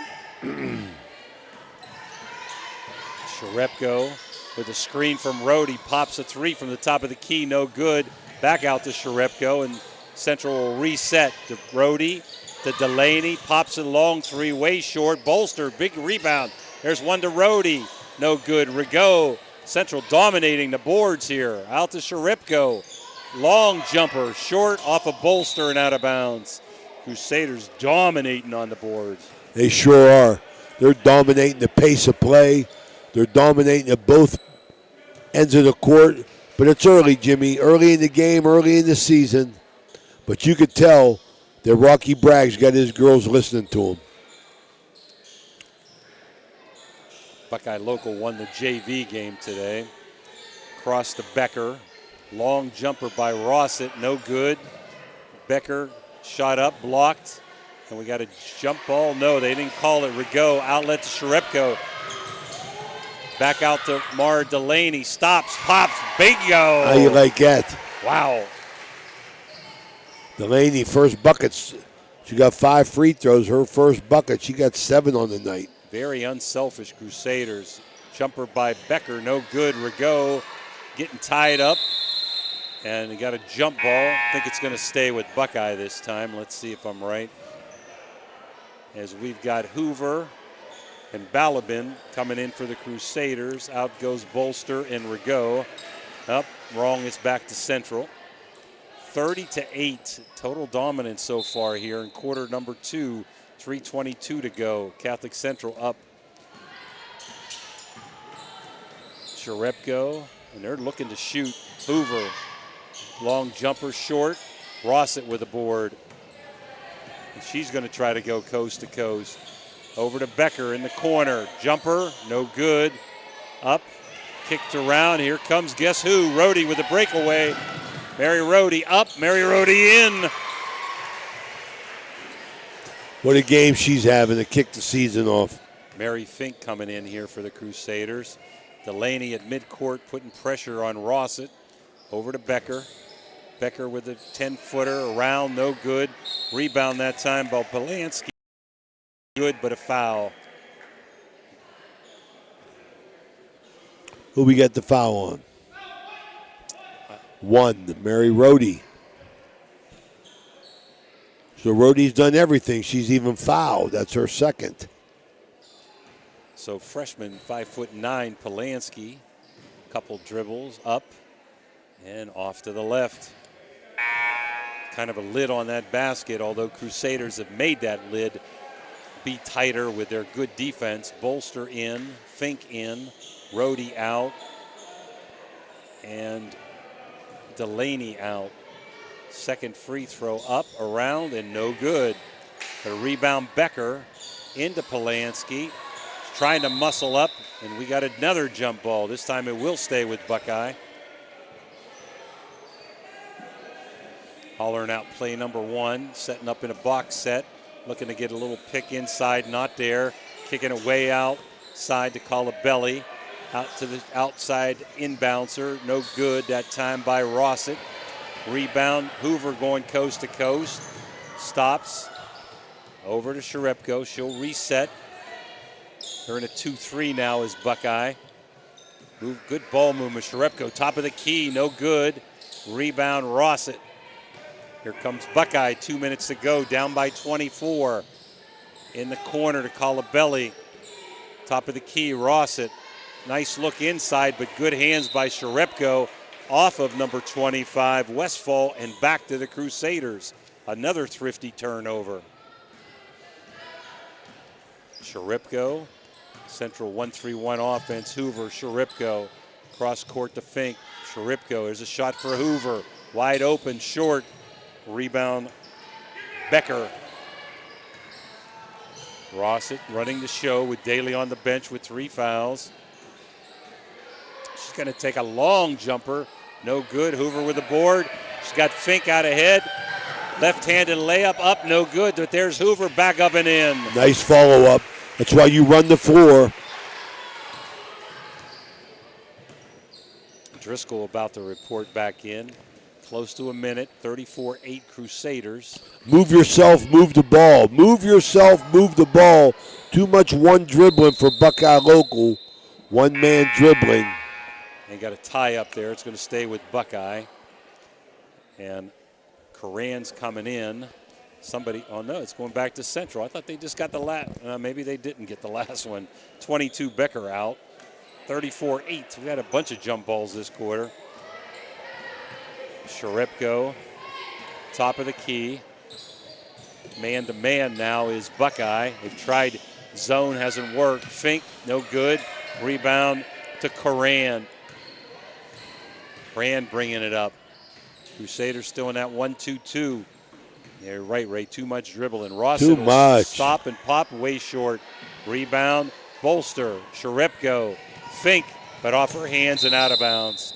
Sharepko with a screen from Rhodey, pops a three from the top of the key, no good. Back out to Sharepko, and Central will reset to Rhodey, to Delaney, pops a long three, way short. Bolster, big rebound. There's one to Rhodey, no good. Rigaud, Central dominating the boards here. Out to Sharepko, long jumper, short off a Bolster and out of bounds. Crusaders dominating on the boards.
They sure are. They're dominating the pace of play. They're dominating at both ends of the court, but it's early, Jimmy. Early in the game, early in the season. But you could tell that Rocky Bragg's got his girls listening to him.
Buckeye Local won the JV game today. Cross to Becker. Long jumper by Rossett, no good. Becker shot up, blocked. And we got a jump ball. No, they didn't call it. Rigaud, outlet to Sharepko. Back out to Mara Delaney. Stops, pops, bingo.
How you like that?
Wow.
Delaney, first buckets. She got 5 free throws. Her first bucket, she got 7 on the night.
Very unselfish Crusaders. Jumper by Becker, no good. Rigaud getting tied up. And he got a jump ball. I think it's going to stay with Buckeye this time. Let's see if I'm right. As we've got Hoover and Balabin coming in for the Crusaders. Out goes Bolster and Rigaud. Up, wrong, it's back to Central. 30-8, total dominance so far here in quarter number 2. 3:22 to go. Catholic Central up. Sharepko, and they're looking to shoot. Hoover, long jumper short. Rossett with a board. And she's going to try to go coast to coast. Over to Becker in the corner. Jumper, no good. Up, kicked around. Here comes guess who? Rohde with a breakaway. Mary Rohde up, Mary Rohde in.
What a game she's having to kick the season off.
Mary Fink coming in here for the Crusaders. Delaney at midcourt putting pressure on Rossett. Over to Becker. Becker with a 10-footer around, no good. Rebound that time by Polanski. Good, but a foul.
Who we got the foul on? 1, Mary Rohde. So Rohde's done everything. She's even fouled. That's her second.
So freshman, 5'9", Polanski. Couple dribbles up and off to the left. Kind of a lid on that basket, although Crusaders have made that lid be tighter with their good defense. Bolster in, Fink in, Rohde out, and Delaney out. Second free throw up, around, and no good. A rebound Becker into Polanski. Trying to muscle up, and we got another jump ball. This time it will stay with Buckeye. Hollering out play number 1, setting up in a box set. Looking to get a little pick inside, not there. Kicking it way outside to Colabelli. Out to the outside inbouncer, no good that time by Rossett. Rebound, Hoover going coast to coast. Stops. Over to Sharepko, she'll reset. They're in a 2-3 now as Buckeye. Good ball movement, Sharepko, top of the key, no good. Rebound, Rossett. Here comes Buckeye, 2 minutes to go, down by 24. In the corner to Colabelli. Top of the key, Rossett. Nice look inside, but good hands by Sharepko. Off of number 25, Westfall, and back to the Crusaders. Another thrifty turnover. Sharepko, Central 1-3-1 offense. Hoover, Sharepko, cross court to Fink. Sharepko, there's a shot for Hoover. Wide open, short. Rebound, Becker. Rossett running the show with Daly on the bench with 3 fouls. She's going to take a long jumper. No good. Hoover with the board. She's got Fink out ahead. Left-handed layup up, no good. But there's Hoover back up and in.
Nice follow-up. That's why you run the floor.
Driscoll about to report back in. Close to a minute. 34-8 Crusaders.
Move yourself, move the ball. Move yourself, move the ball. Too much one dribbling for Buckeye Local. One man dribbling.
They got a tie up there. It's going to stay with Buckeye. And Coran's coming in. Somebody, oh no, it's going back to Central. I thought they just got the last, maybe they didn't get the last one. 22 Becker out. 34-8. We had a bunch of jump balls this quarter. Sharepko, top of the key. Man to man now is Buckeye. They've tried zone, hasn't worked. Fink, no good. Rebound to Coran. Coran bringing it up. Crusaders still in that 1-2-2. Yeah, you're right, Ray. Too much dribbling. Ross
Too much.
Stop and pop way short. Rebound. Bolster. Sharepko. Fink, but off her hands and out of bounds.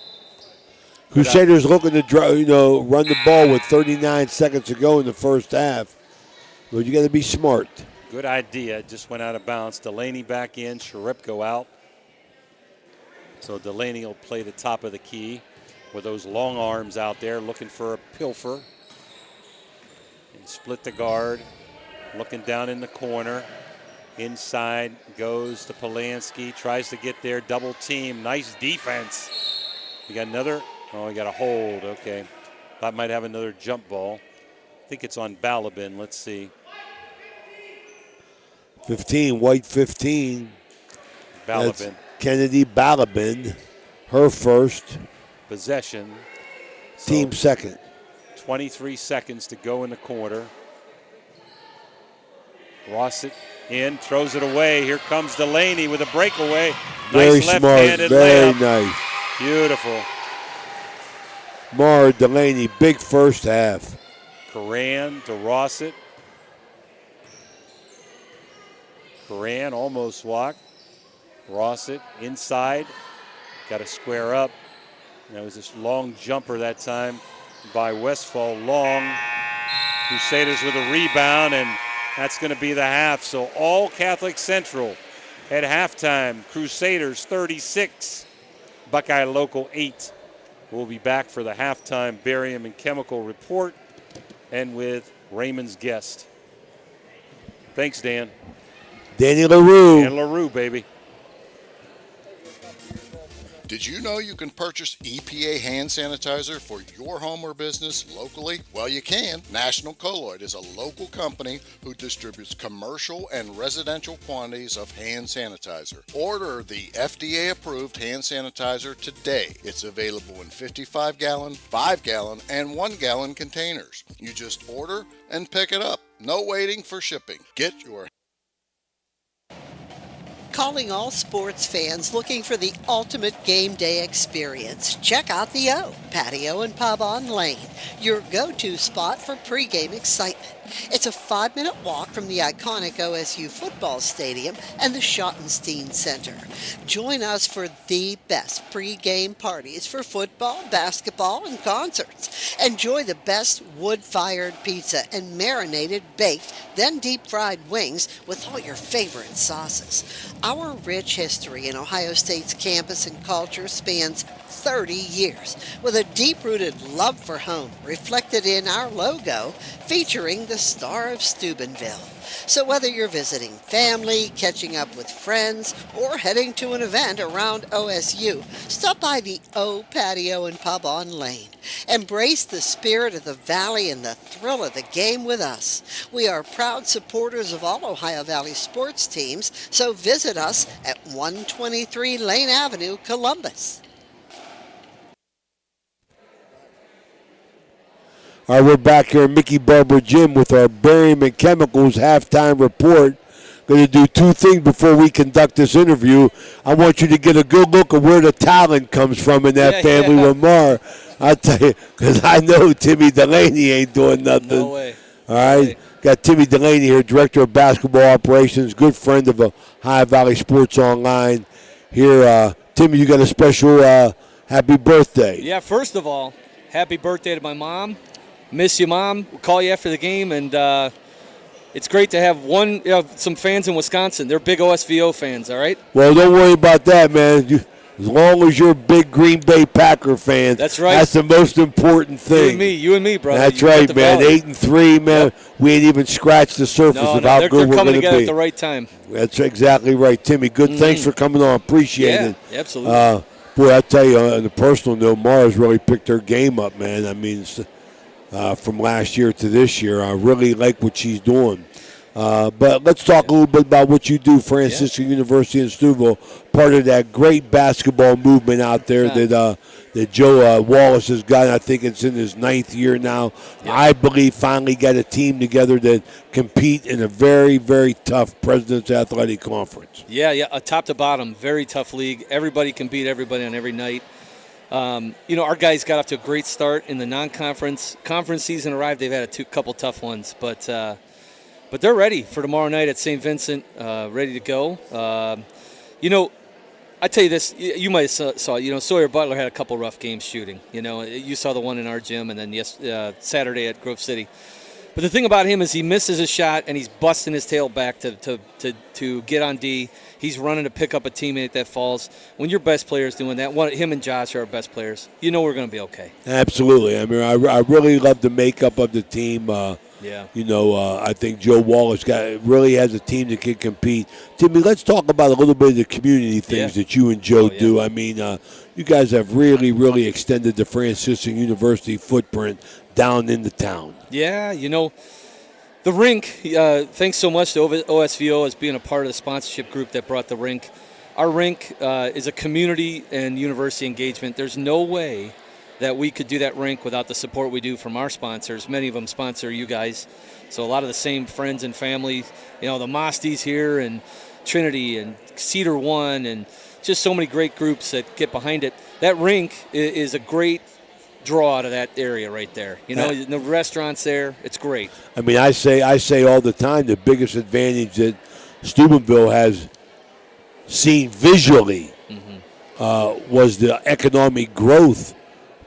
Crusaders looking to run the ball with 39 seconds to go in the first half. But you got to be smart.
Good idea. Just went out of bounds. Delaney back in. Sharepko out. So Delaney will play the top of the key with those long arms out there looking for a pilfer. And split the guard. Looking down in the corner. Inside goes to Polanski. Tries to get there. Double team. Nice defense. We got another. Oh, we got a hold. Okay. That might have another jump ball. I think it's on Balabin. Let's see.
15, White 15.
Balabin.
That's Kennedy Balabin. Her first.
Possession.
Team second.
23 seconds to go in the quarter. Rossett in, throws it away. Here comes Delaney with a breakaway.
Very
nice
smart,
left-handed
very
layup.
nice.
Beautiful.
Mara Delaney, big first half.
Coran to Rossett. Coran almost walked. Rossett inside. Got to square up. That was this long jumper that time by Westfall. Long. Crusaders with a rebound, and that's going to be the half. So all Catholic Central at halftime. Crusaders 36, Buckeye Local 8. We'll be back for the halftime barium and chemical report and with Raymond's guest. Thanks, Dan.
Danny LaRue.
Dan LaRue, baby.
Did you know you can purchase EPA hand sanitizer for your home or business locally? Well, you can. National Colloid is a local company who distributes commercial and residential quantities of hand sanitizer. Order the FDA-approved hand sanitizer today. It's available in 55-gallon, 5-gallon, and 1-gallon containers. You just order and pick it up. No waiting for shipping. Get your
Calling all sports fans looking for the ultimate game day experience. Check out the O, Patio and Pub on Lane, your go-to spot for pregame excitement. It's a 5-minute walk from the iconic OSU football stadium and the Schottenstein Center. Join us for the best pregame parties for football, basketball, and concerts. Enjoy the best wood-fired pizza and marinated baked, then deep-fried wings with all your favorite sauces. Our rich history in Ohio State's campus and culture spans 30 years, with a deep-rooted love for home reflected in our logo featuring the Star of Steubenville. So whether you're visiting family, catching up with friends, or heading to an event around OSU, stop by the O Patio and Pub on Lane. Embrace the spirit of the Valley and the thrill of the game with us. We are proud supporters of all Ohio Valley sports teams, so visit us at 123 Lane Avenue, Columbus.
All right, we're back here at Mickey Barber Gym with our Barium and Chemicals halftime report. Going to do two things before we conduct this interview. I want you to get a good look at where the talent comes from in that family with Mar. I'll tell you, because I know Timmy Delaney ain't doing nothing.
No way.
All right, got Timmy Delaney here, Director of Basketball Operations, good friend of Ohio Valley Sports Online. Here, Timmy, you got a special happy birthday.
Yeah, first of all, happy birthday to my mom. Miss you, Mom. We'll call you after the game, and it's great to have some fans in Wisconsin. They're big OSVO fans, all right?
Well, don't worry about that, man. As long as you're a big Green Bay Packer fan,
that's right.
That's the most important thing.
You and me, brother.
That's right, man. 8-3, man. Yep. We ain't even scratched the surface of how good we're going to be.
They're coming together at the right time.
That's exactly right, Timmy. Good. Thanks for coming on. Appreciate it.
Yeah, absolutely.
Boy, I tell you, on the personal note, Mara's really picked her game up, man. I mean, from last year to this year, I really like what she's doing. But let's talk a little bit about what you do, Franciscan University in Steubenville, part of that great basketball movement out there that that Joe Wallace has got. I think it's in his 9th year now.
Yeah.
I believe finally got a team together that compete in a very, very tough President's Athletic Conference.
Yeah, a top to bottom, very tough league. Everybody can beat everybody on every night. Our guys got off to a great start in the non-conference. Conference season arrived. They've had a couple tough ones, but they're ready for tomorrow night at St. Vincent, ready to go. I tell you this, you might have saw, Sawyer Butler had a couple rough games shooting. You saw the one in our gym and then Saturday at Grove City. But the thing about him is he misses a shot and he's busting his tail back to get on D. He's running to pick up a teammate that falls. When your best player is doing that, him and Josh are our best players. We're going to be okay.
Absolutely. I mean, I really love the makeup of the team. I think Joe Wallace really has a team that can compete. Timmy, let's talk about a little bit of the community things that you and Joe do. I mean, you guys have really, really extended the Franciscan University footprint down into town.
Yeah, the rink, thanks so much to OSVO as being a part of the sponsorship group that brought the rink. Our rink is a community and university engagement. There's no way that we could do that rink without the support we do from our sponsors. Many of them sponsor you guys. So a lot of the same friends and family, the Mosties here and Trinity and Cedar One and just so many great groups that get behind it. That rink is a great draw out of that area right there. The restaurants there, it's great. I
mean, I say all the time the biggest advantage that Steubenville has seen visually was the economic growth,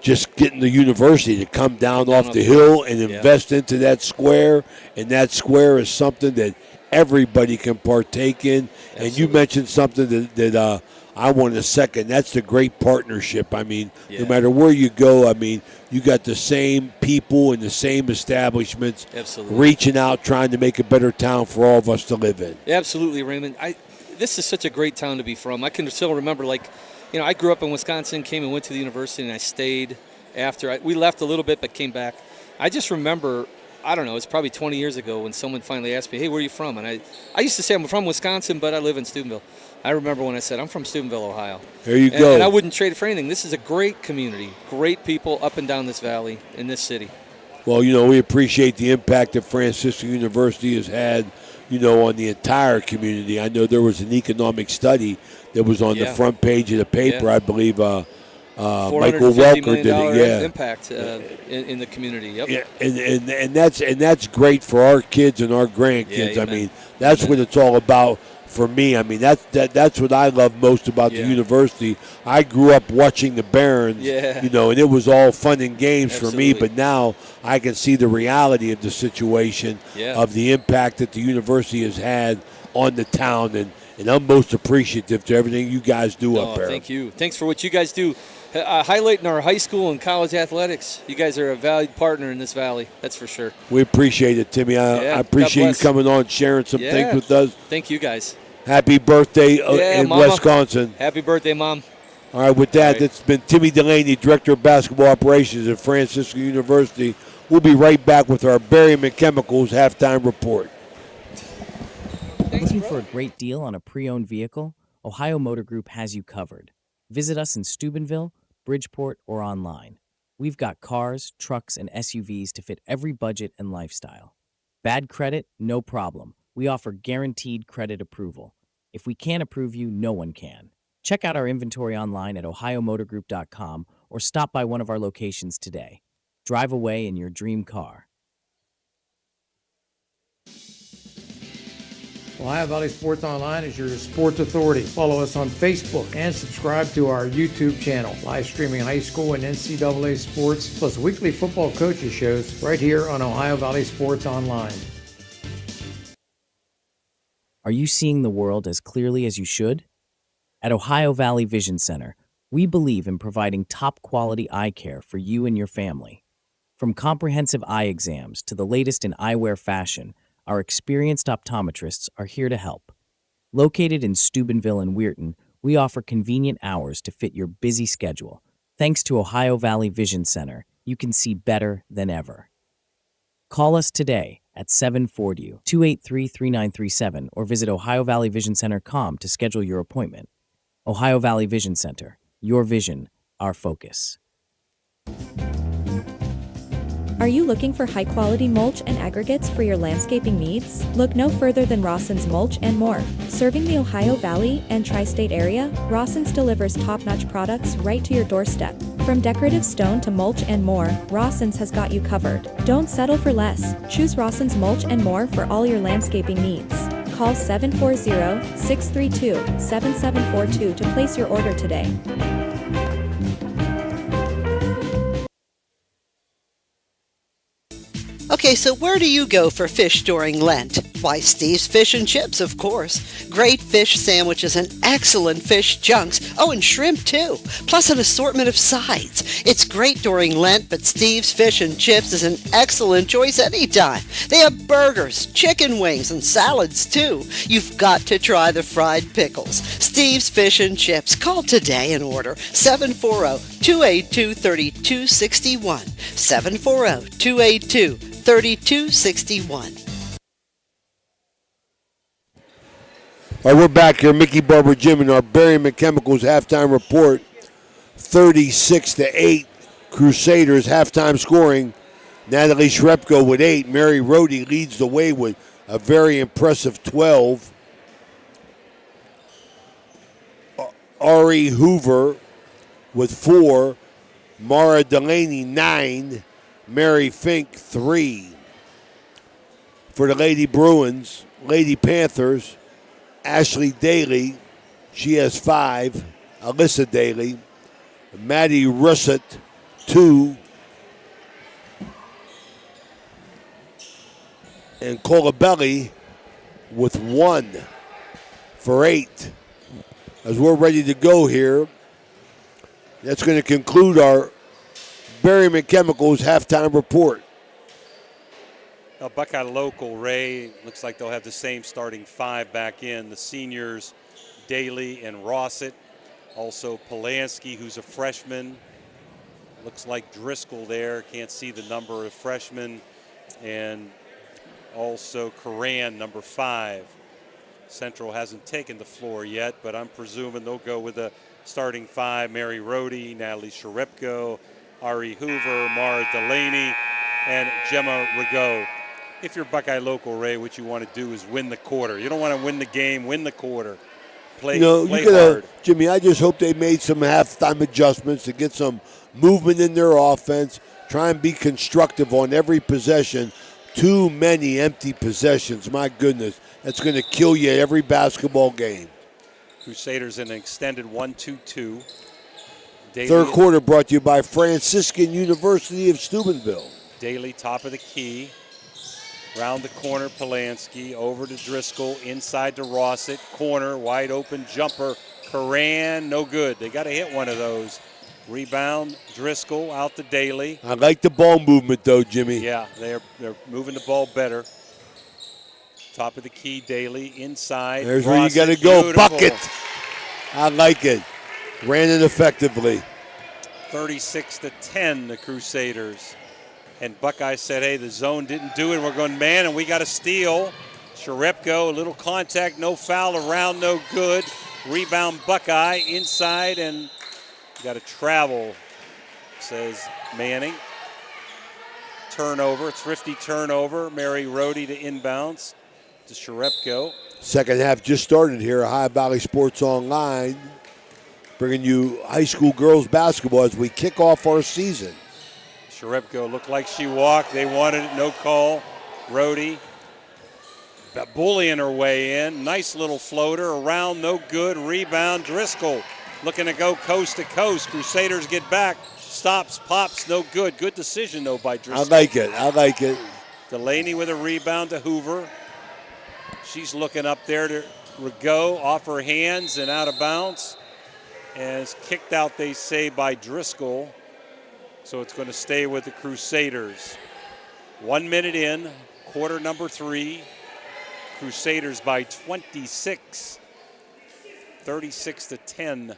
just getting the university to come down off the hill and invest into that square, and that square is something that everybody can partake in. Absolutely. And you mentioned something that I want to second. That's the great partnership. I mean, no matter where you go, I mean, you got the same people and the same establishments reaching out, trying to make a better town for all of us to live in.
Absolutely, Raymond. This is such a great town to be from. I can still remember, I grew up in Wisconsin, came and went to the university, and I stayed after. We left a little bit but came back. I just remember, I don't know, it's probably 20 years ago when someone finally asked me, hey, where are you from? And I used to say I'm from Wisconsin, but I live in Steubenville. I remember when I said, I'm from Steubenville, Ohio.
There you go.
And I wouldn't trade it for anything. This is a great community, great people up and down this valley in this city.
Well, we appreciate the impact that Franciscan University has had, on the entire community. I know there was an economic study that was on the front page of the paper. I believe Michael Welker did it.
Impact in the community. Yep.
Yeah, and that's great for our kids and our grandkids. I mean, that's what it's all about. For me, I mean, that's what I love most about the university. I grew up watching the Barons, and it was all fun and games for me. But now I can see the reality of the situation, of the impact that the university has had on the town, and I'm most appreciative to everything you guys do up there.
Thank you. Thanks for what you guys do. Highlighting our high school and college athletics. You guys are a valued partner in this valley, that's for sure.
We appreciate it, Timmy. I appreciate you coming on, sharing some things with us.
Thank you, guys.
Happy birthday in
Mama.
Wisconsin.
Happy birthday, Mom.
All right, with that, it's been Timmy Delaney, Director of Basketball Operations at Franciscan University. We'll be right back with our Barium and Chemicals halftime report.
Looking for a great deal on a pre-owned vehicle? Ohio Motor Group has you covered. Visit us in Steubenville, Bridgeport, or online. We've got cars, trucks, and SUVs to fit every budget and lifestyle. Bad credit? No problem. We offer guaranteed credit approval. If we can't approve you, no one can. Check out our inventory online at ohiomotorgroup.com or stop by one of our locations today. Drive away in your dream car.
Ohio Valley Sports Online is your sports authority. Follow us on Facebook and subscribe to our YouTube channel. Live streaming high school and NCAA sports, plus weekly football coaches shows right here on Ohio Valley Sports Online.
Are you seeing the world as clearly as you should? At Ohio Valley Vision Center, we believe in providing top-quality eye care for you and your family. From comprehensive eye exams to the latest in eyewear fashion, our experienced optometrists are here to help. Located in Steubenville and Weirton, we offer convenient hours to fit your busy schedule. Thanks to Ohio Valley Vision Center, you can see better than ever. Call us today at 740-283-3937 or visit OhioValleyVisionCenter.com to schedule your appointment. Ohio Valley Vision Center, your vision, our focus.
Are you looking for high-quality mulch and aggregates for your landscaping needs? Look no further than Rawson's Mulch and More. Serving the Ohio Valley and tri-state area, Rawson's delivers top-notch products right to your doorstep. From decorative stone to mulch and more, Rawson's has got you covered. Don't settle for less. Choose Rawson's Mulch and More for all your landscaping needs. Call 740-632-7742 to place your order today.
Okay, so where do you go for fish during Lent? Why, Steve's Fish and Chips, of course. Great fish sandwiches and excellent fish chunks. Oh, and shrimp, too. Plus an assortment of sides. It's great during Lent, but Steve's Fish and Chips is an excellent choice anytime. They have burgers, chicken wings, and salads, too. You've got to try the fried pickles. Steve's Fish and Chips. Call today and order 740-282-3261. 740-282-3261.
All right, we're back here. Mickey Barber Jim and our Berryman Chemicals halftime report. 36-8. Crusaders halftime scoring. Natalie Shrepko with 8. Mary Rohde leads the way with a very impressive 12. Ari Hoover with 4. Mara Delaney 9. Mary Fink 3. For the Lady Bruins, Lady Panthers, Ashley Daly, she has 5. Alyssa Daly. Maddie Russett, 2. And Colabelli with 1 for 8. As we're ready to go here, that's going to conclude our Berryman Chemicals halftime report.
Now, Buckeye local, Ray, looks like they'll have the same starting 5 back in. The seniors, Daly and Rossett. Also Polanski, who's a freshman. Looks like Driscoll there. Can't see the number of freshmen. And also Coran, number 5. Central hasn't taken the floor yet, but I'm presuming they'll go with the starting 5. Mary Rohde, Natalie Sharepko, Ari Hoover, Mara Delaney, and Gemma Rigaud. If you're Buckeye local, Ray, what you want to do is win the quarter. You don't want to win the game, win the quarter. Play hard.
Jimmy, I just hope they made some halftime adjustments to get some movement in their offense. Try and be constructive on every possession. Too many empty possessions. My goodness, that's going to kill you every basketball game.
Crusaders in an extended 1-2-2.
Third quarter brought to you by Franciscan University of Steubenville.
Daly, top of the key. Round the corner, Polanski. Over to Driscoll. Inside to Rossett. Corner, wide open jumper. Coran, no good. They got to hit one of those. Rebound, Driscoll out to Daly.
I like the ball movement, though, Jimmy.
Yeah, they're moving the ball better. Top of the key, Daly. Inside.
There's
Rossett,
where you got to go.
beautiful.
Bucket. I like it. Ran it effectively.
36-10, the Crusaders. And Buckeye said, hey, the zone didn't do it. We're going man, and we got a steal. Sharepko, a little contact, no foul, around, no good. Rebound, Buckeye, inside, and got to travel, says Manning. Turnover, thrifty turnover. Mary Rohde to inbounds to Sharepko.
Second half just started here at Ohio Valley Sports Online, bringing you high school girls basketball as we kick off our season.
Sharepko looked like she walked. They wanted it, no call. Rohde bullying her way in. Nice little floater, around, no good. Rebound, Driscoll looking to go coast to coast. Crusaders get back. Stops, pops, no good. Good decision, though, by Driscoll.
I like it. I like it.
Delaney with a rebound to Hoover. She's looking up there to Rigaud, off her hands and out of bounds. And it's kicked out, they say, by Driscoll. So it's going to stay with the Crusaders. 1 minute in, quarter number 3. Crusaders by 26. 36-10.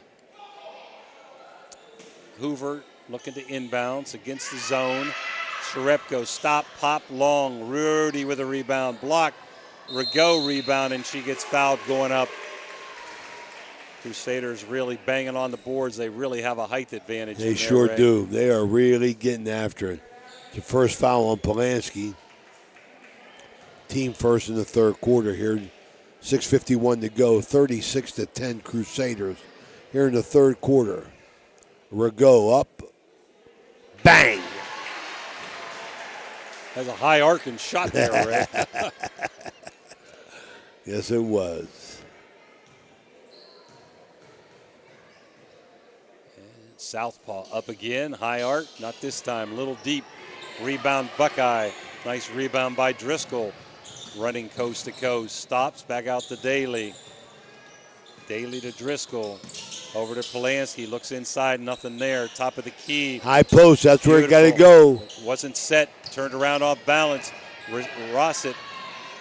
Hoover looking to inbounds against the zone. Sharepko, stop, pop, long. Rohde with a rebound. Block. Rigaud rebound, and she gets fouled going up. Crusaders really banging on the boards. They really have a height advantage.
They sure do. They are really getting after it. The first foul on Polanski. Team first in the third quarter here. 6:51 to go. 36-10 Crusaders here in the third quarter. Rigaud up. Bang!
Has a high arcing shot there, Ray.
Yes, it was.
Southpaw up again, high arc, not this time, a little deep. Rebound Buckeye, nice rebound by Driscoll. Running coast to coast, stops, back out to Daly. Daly to Driscoll, over to Polanski, looks inside, nothing there, top of the key.
High post, that's where it got to go.
Wasn't set, turned around off balance. Rossett,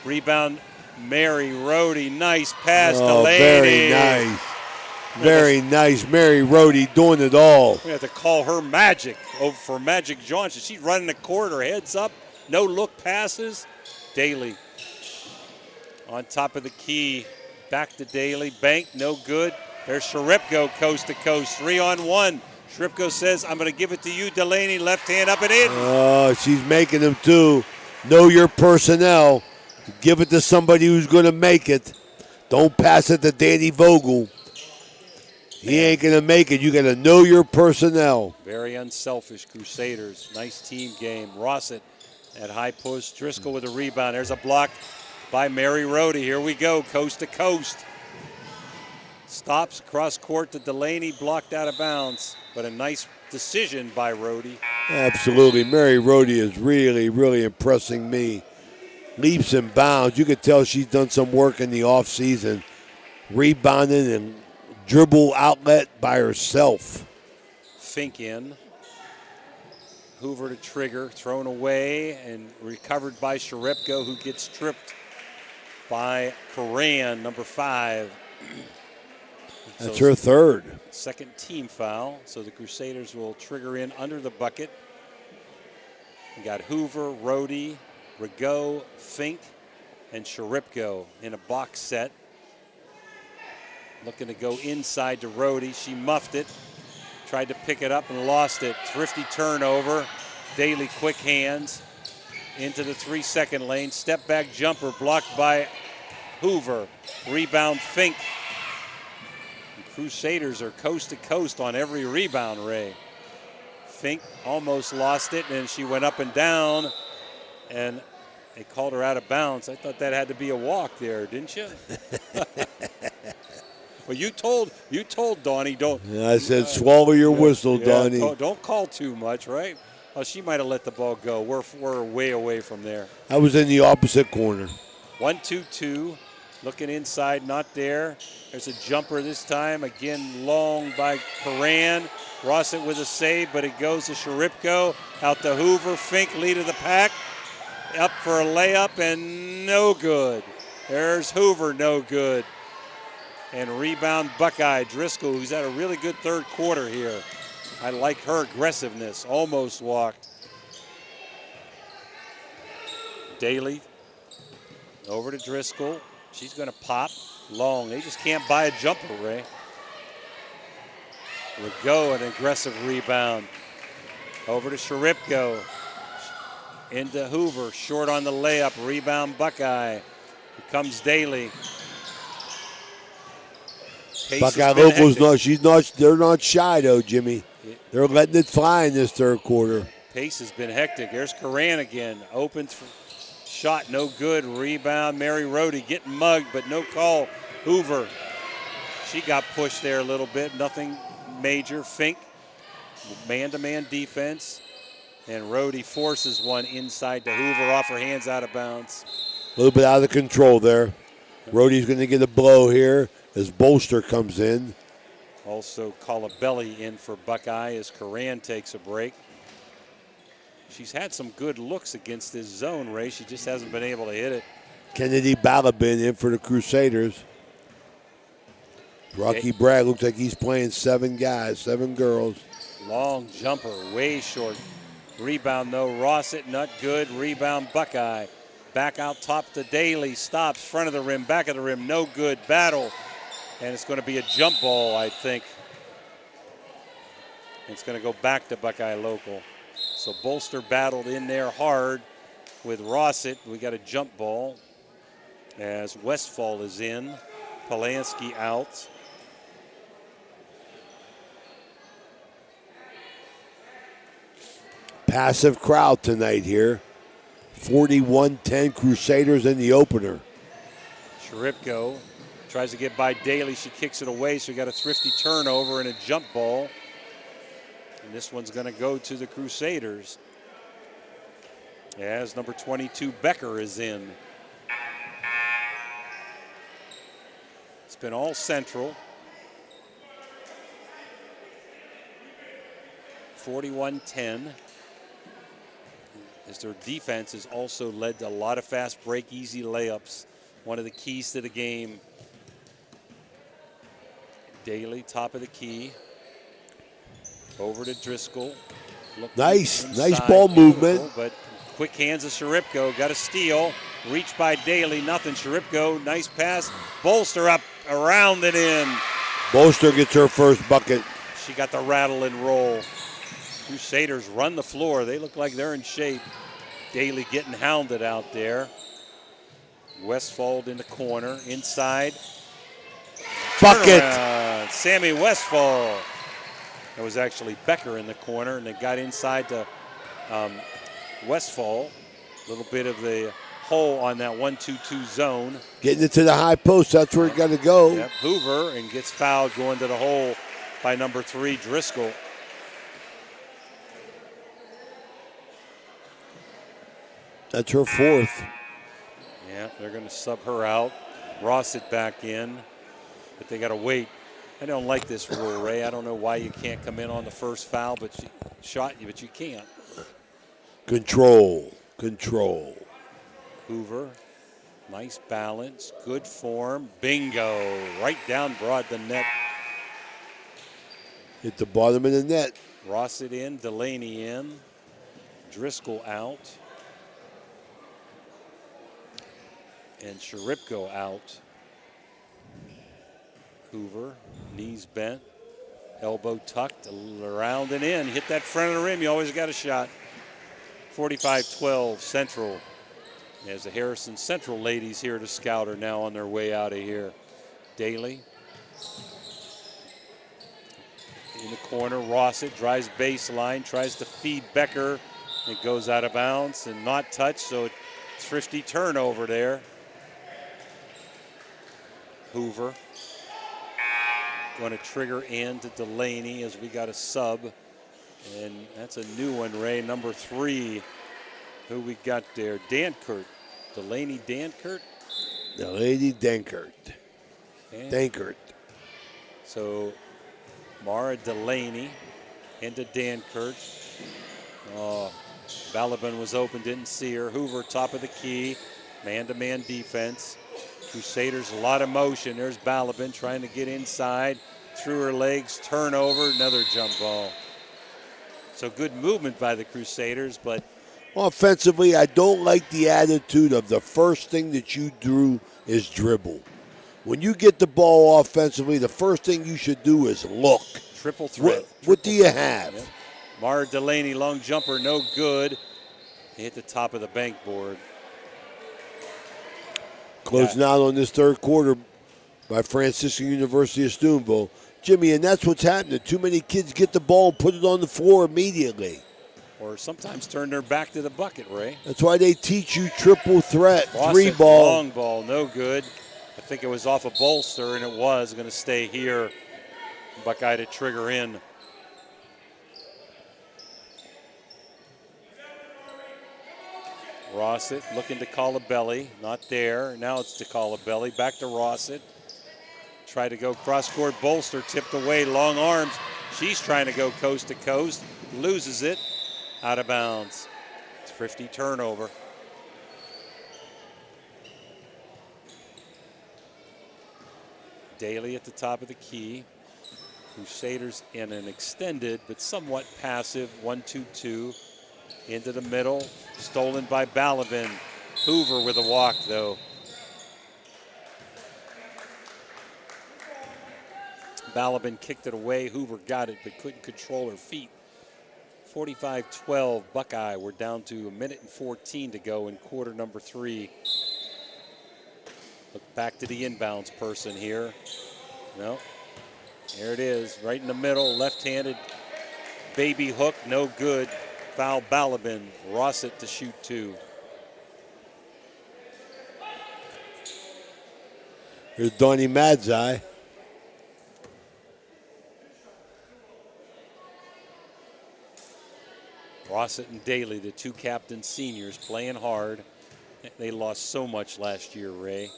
rebound, Mary Rohde, nice pass to Laney.
Very nice. Very nice. Mary Rohde doing it all.
We have to call her Magic over for Magic Johnson. She's running the court, her head's up, no look passes. Daly on top of the key, back to Daly, bank, no good. There's Sharipko coast to coast, 3-on-1. Sharipko says, I'm going to give it to you, Delaney, left hand up and in.
Oh, she's making them too. Know your personnel. Give it to somebody who's going to make it. Don't pass it to Danny Vogel. He ain't going to make it. You got to know your personnel.
Very unselfish Crusaders. Nice team game. Rossett at high post. Driscoll with a rebound. There's a block by Mary Rohde. Here we go, coast to coast. Stops cross court to Delaney, blocked out of bounds. But a nice decision by Rohde.
Absolutely. Mary Rohde is really, really impressing me. Leaps and bounds. You could tell she's done some work in the offseason. Rebounding and dribble outlet by herself.
Fink in. Hoover to trigger, thrown away and recovered by Sharipko, who gets tripped by Coran, number 5.
That's her third.
Second team foul, so the Crusaders will trigger in under the bucket. We got Hoover, Rohde, Rigaud, Fink, and Sharipko in a box set. Looking to go inside to Rohde. She muffed it. Tried to pick it up and lost it. Thrifty turnover. Daly quick hands into the 3-second lane. Step back jumper blocked by Hoover. Rebound Fink. The Crusaders are coast to coast on every rebound, Ray. Fink almost lost it and she went up and down and they called her out of bounds. I thought that had to be a walk there, didn't you? Well, you told Donnie don't.
I said swallow your whistle, Donnie.
Don't call too much, right? Oh, she might have let the ball go. We're way away from there.
I was in the opposite corner.
1-2-2, looking inside, not there. There's a jumper this time, again long by Coran. Rossett with a save, but it goes to Sharipko, out to Hoover. Fink lead of the pack, up for a layup and no good. There's Hoover, no good. And rebound Buckeye. Driscoll, who's had a really good third quarter here. I like her aggressiveness. Almost walked. Daly over to Driscoll. She's going to pop long. They just can't buy a jumper, Ray. Rigaud, an aggressive rebound. Over to Sharipko. Into Hoover. Short on the layup. Rebound Buckeye. Here comes Daly.
Buckeye locals, they're not shy though, Jimmy. They're letting it fly in this third quarter.
Pace has been hectic. There's Coran again. Open shot, no good. Rebound, Mary Rohde getting mugged, but no call. Hoover, she got pushed there a little bit. Nothing major. Fink, man-to-man defense. And Rohde forces one inside to Hoover off her hands out of bounds.
A little bit out of control there. Rohde's going to get a blow here as Bolster comes in.
Also Colabelli in for Buckeye as Coran takes a break. She's had some good looks against this zone, Ray. She just hasn't been able to hit it.
Kennedy Balabin in for the Crusaders. Rocky Bragg looks like he's playing 7 guys, 7 girls.
Long jumper, way short. Rebound though, Rossett, not good. Rebound Buckeye. Back out top to Daly, stops, front of the rim, back of the rim, no good. Battle And it's going to be a jump ball, I think. It's going to go back to Buckeye Local. So Bolster battled in there hard with Rossett. We got a jump ball as Westfall is in. Polanski out.
Passive crowd tonight here. 41-10 Crusaders in the opener.
Sharipko tries to get by Daly. She kicks it away, so we got a thrifty turnover and a jump ball. And this one's going to go to the Crusaders as number 22 Becker is in. It's been all central. 41-10. As their defense has also led to a lot of fast break, easy layups. One of the keys to the game. Daly, top of the key. Over to Driscoll.
Nice
Inside,
ball movement.
but quick hands of Sharipko. Got a steal. Reach by Daly, nothing. Sharipko, nice pass. Bolster up, around and in.
Bolster gets her first bucket.
She got the rattle and roll. Crusaders run the floor. They look like they're in shape. Daly getting hounded out there. Westfall in the corner, inside.
Bucket.
Turnaround. Sammy Westfall. It was actually Becker in the corner, and they got inside to Westfall. A little bit of the hole on that 1-2-2 zone.
Getting it to the high post, that's where it got to go.
Yep, Hoover, and gets fouled going to the hole by number 3, Driscoll.
That's her fourth.
Yeah, they're going to sub her out. Rossett back in, but they got to wait. I don't like this rule, Ray. I don't know why you can't come in on the first foul, but but you can't.
Control.
Hoover, nice balance, good form, bingo, right down broad the net.
Hit the bottom of the net.
Rossett in, Delaney in, Driscoll out, and Sharipko out. Hoover, knees bent, elbow tucked, around and in. Hit that front of the rim, you always got a shot. 45-12 Central. As the Harrison Central ladies here to scout are now on their way out of here. Daly in the corner. Rossett drives baseline, tries to feed Becker. It goes out of bounds and not touched, so thrifty turnover there. Hoover going to trigger in to Delaney as we got a sub. And that's a new one, Ray. Number 3, who we got there? Dankert. Delaney Dankert?
Delaney Dankert. Dankert.
So Mara Delaney into Dankert. Oh, Balabin was open, didn't see her. Hoover, top of the key. Man-to-man defense. Crusaders, a lot of motion. There's Balabin trying to get inside. Through her legs, turnover, another jump ball. So good movement by the Crusaders, but
offensively, I don't like the attitude of the first thing that you do is dribble. When you get the ball offensively, the first thing you should do is look.
Triple threat.
What do you have?
Yep. Mara Delaney, long jumper, no good. He hit the top of the bank board.
Closing out on this third quarter by Franciscan University of Steubenville. Jimmy, and that's what's happening. Too many kids get the ball and put it on the floor immediately.
Or sometimes turn their back to the bucket, Ray.
That's why they teach you triple threat,
Rossett,
3-ball.
Long ball, no good. I think it was off a Bolster, and it was going to stay here. Buckeye to trigger in. Rossett looking to Colabelli, not there. Now it's to Colabelli, back to Rossett. Try to go cross-court. Bolster tipped away, long arms. She's trying to go coast to coast, loses it, out of bounds. Thrifty turnover. Daly at the top of the key. Crusaders in an extended but somewhat passive 1-2-2 into the middle. Stolen by Balabin. Hoover with a walk, though. Balaban kicked it away. Hoover got it but couldn't control her feet. 45-12 Buckeye. We're down to 1:14 to go in quarter number 3. Look back to the inbounds person here. No. There it is, right in the middle, left-handed baby hook, no good. Foul Balaban. Rossett to shoot 2.
Here's Donnie Madzai.
Rossett and Daly, the 2 captain seniors, playing hard. They lost so much last year, Ray.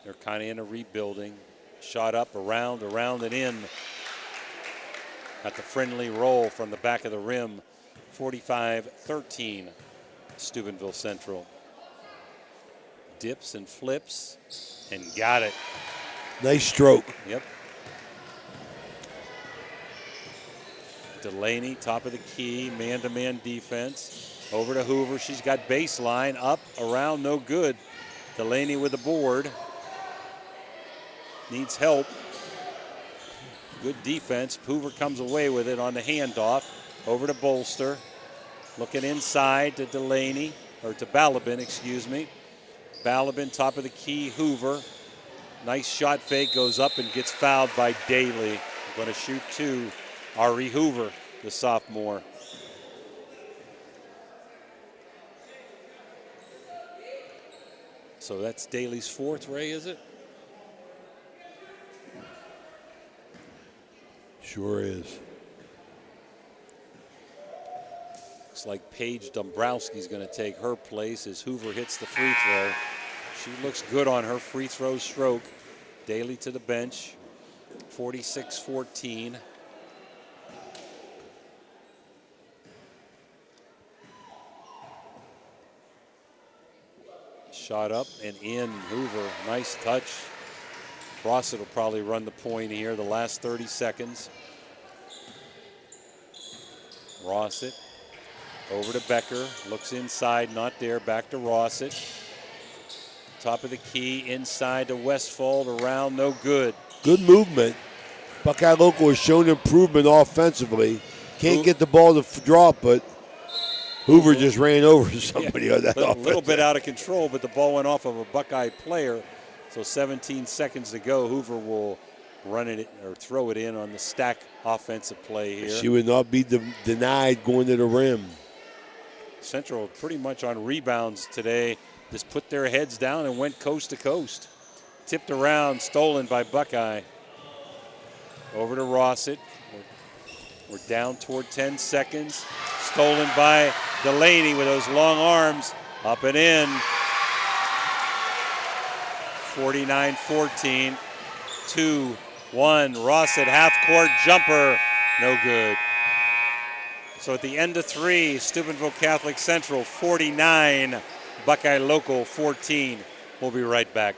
They're kind of in a rebuilding. Shot up, around and in. Got the friendly roll from the back of the rim. 45-13, Steubenville Central. Dips and flips, and got it.
Nice stroke.
Yep. Delaney, top of the key, man-to-man defense. Over to Hoover. She's got baseline, up, around, no good. Delaney with the board. Needs help. Good defense. Hoover comes away with it on the handoff. Over to Bolster. Looking inside to Delaney, or to Balaban, excuse me. Balaban, top of the key, Hoover. Nice shot fake, goes up and gets fouled by Daly. Going to shoot 2. Ari Hoover, the sophomore. So that's Daly's 4th, Ray, is it?
Sure is.
Looks like Paige Dombrowski's going to take her place as Hoover hits the free throw. She looks good on her free throw stroke. Daly to the bench. 46-14. Shot up and in. Hoover, nice touch. Rossett will probably run the point here the last 30 seconds. Rossett over to Becker. Looks inside, not there. Back to Rossett. Top of the key, inside to Westfold. Around, no good.
Good movement. Buckeye Local has shown improvement offensively. Can't get the ball to drop, but Hoover just ran over somebody on that
A
offense.
little bit out of control, but the ball went off of a Buckeye player. So 17 seconds to go. Hoover will run it or throw it in on the stack offensive play here.
She would not be denied going to the rim.
Central pretty much on rebounds today. Just put their heads down and went coast to coast. Tipped around, stolen by Buckeye. Over to Rossett. We're down toward 10 seconds. Stolen by Delaney with those long arms. Up and in. 49-14. 2-1. Rossett half-court jumper. No good. So at the end of 3, Steubenville Catholic Central 49, Buckeye Local 14. We'll be right back.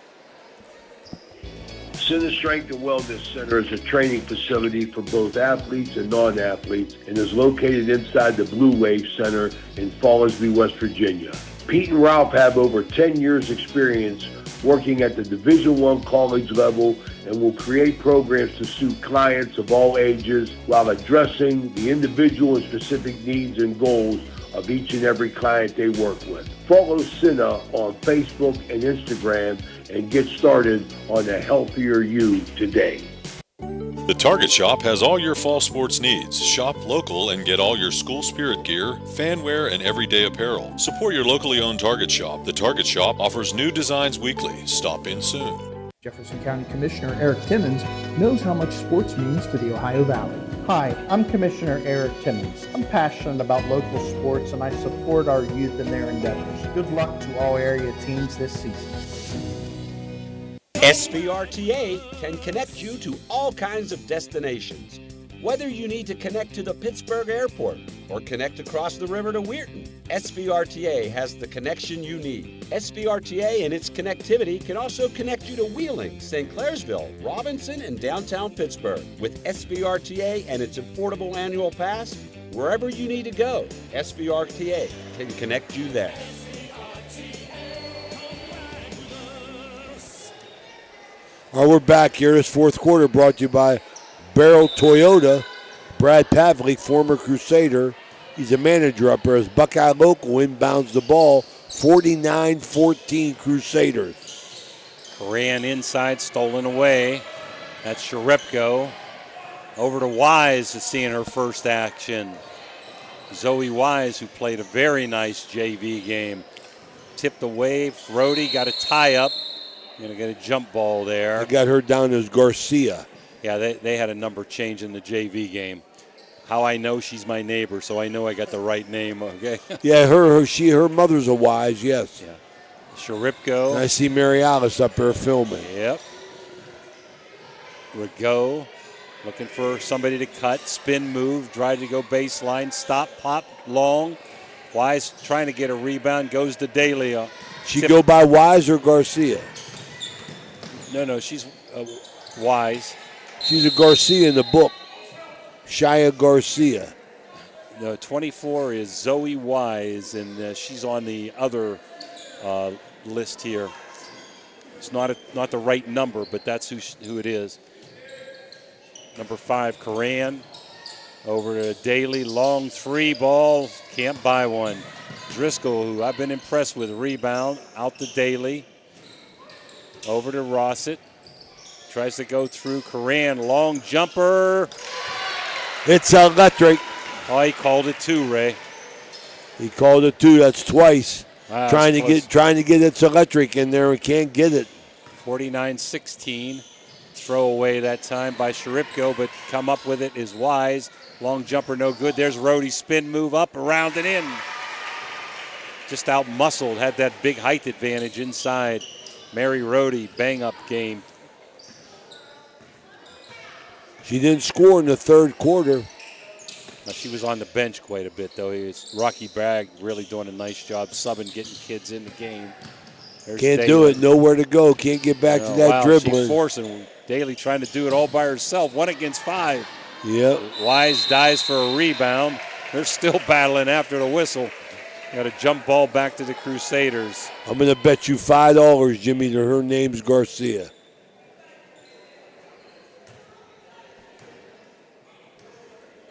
Center Strength and Wellness Center is a training facility for both athletes and non-athletes and is located inside the Blue Wave Center in Fallersby, West Virginia. Pete and Ralph have over 10 years experience working at the Division I college level and will create programs to suit clients of all ages while addressing the individual and specific needs and goals of each and every client they work with. Follow Cinna on Facebook and Instagram and get started on a healthier you today.
The Target Shop has all your fall sports needs. Shop local and get all your school spirit gear, fan wear, and everyday apparel. Support your locally owned Target Shop. The Target Shop offers new designs weekly. Stop in soon.
Jefferson County Commissioner Eric Timmons knows how much sports means to the Ohio Valley. Hi, I'm Commissioner Eric Timmons. I'm passionate about local sports and I support our youth in their endeavors. Good luck to all area teams this season.
SVRTA can connect you to all kinds of destinations. Whether you need to connect to the Pittsburgh Airport or connect across the river to Weirton, SVRTA has the connection you need. SVRTA and its connectivity can also connect you to Wheeling, St. Clairsville, Robinson, and downtown Pittsburgh. With SVRTA and its affordable annual pass, wherever you need to go, SVRTA can connect you there.
All right, we're back here. This fourth quarter brought to you by Barrel Toyota. Brad Pavlik, former Crusader. He's a manager up there as Buckeye Local inbounds the ball. 49-14 Crusaders.
Ran inside, stolen away. That's Sharepko. Over to Wise is seeing her first action. Zoe Wise, who played a very nice JV game. Tipped away. Rhodey got a tie-up. Going to get a jump ball there.
I got her down as Garcia.
Yeah, they had a number change in the JV game. How I know she's my neighbor, so I know I got the right name. Okay.
Yeah, her mother's a Wise, yes.
Yeah. Sharipko.
And I see Mary Alice up there filming.
Yep. Rigaud looking for somebody to cut. Spin move, tried to go baseline. Stop, pop, long. Wise trying to get a rebound, goes to Daly.
She go by Wise or Garcia?
No, she's Wise.
She's a Garcia in the book. Shia Garcia.
No, 24 is Zoe Wise, and she's on the other list here. It's not the right number, but that's who it is. Number 5, Coran. Over to Daly, long 3 ball, can't buy one. Driscoll, who I've been impressed with, rebound, out to Daly. Over to Rossett. Tries to go through Coran, long jumper.
It's electric.
Oh, he called it too, Ray.
He called it too. That's twice.
Wow,
trying to get its electric in there and can't get it.
49-16. Throw away that time by Sharipko, but come up with it is Wise. Long jumper, no good. There's Rhodey, spin move up, around and in. Just out-muscled, had that big height advantage inside. Mary Rhodey, bang-up game.
She didn't score in the third quarter.
Now, she was on the bench quite a bit, though. Rocky Bragg really doing a nice job subbing, getting kids in the game. There's
Can't
Daly.
do it. Nowhere to go. Can't get back to that dribbling.
She's forcing. Daly trying to do it all by herself. 1 against 5.
Yep.
Wise dives for a rebound. They're still battling after the whistle. Got a jump ball back to the Crusaders.
I'm going to bet you $5, Jimmy, that her name's Garcia.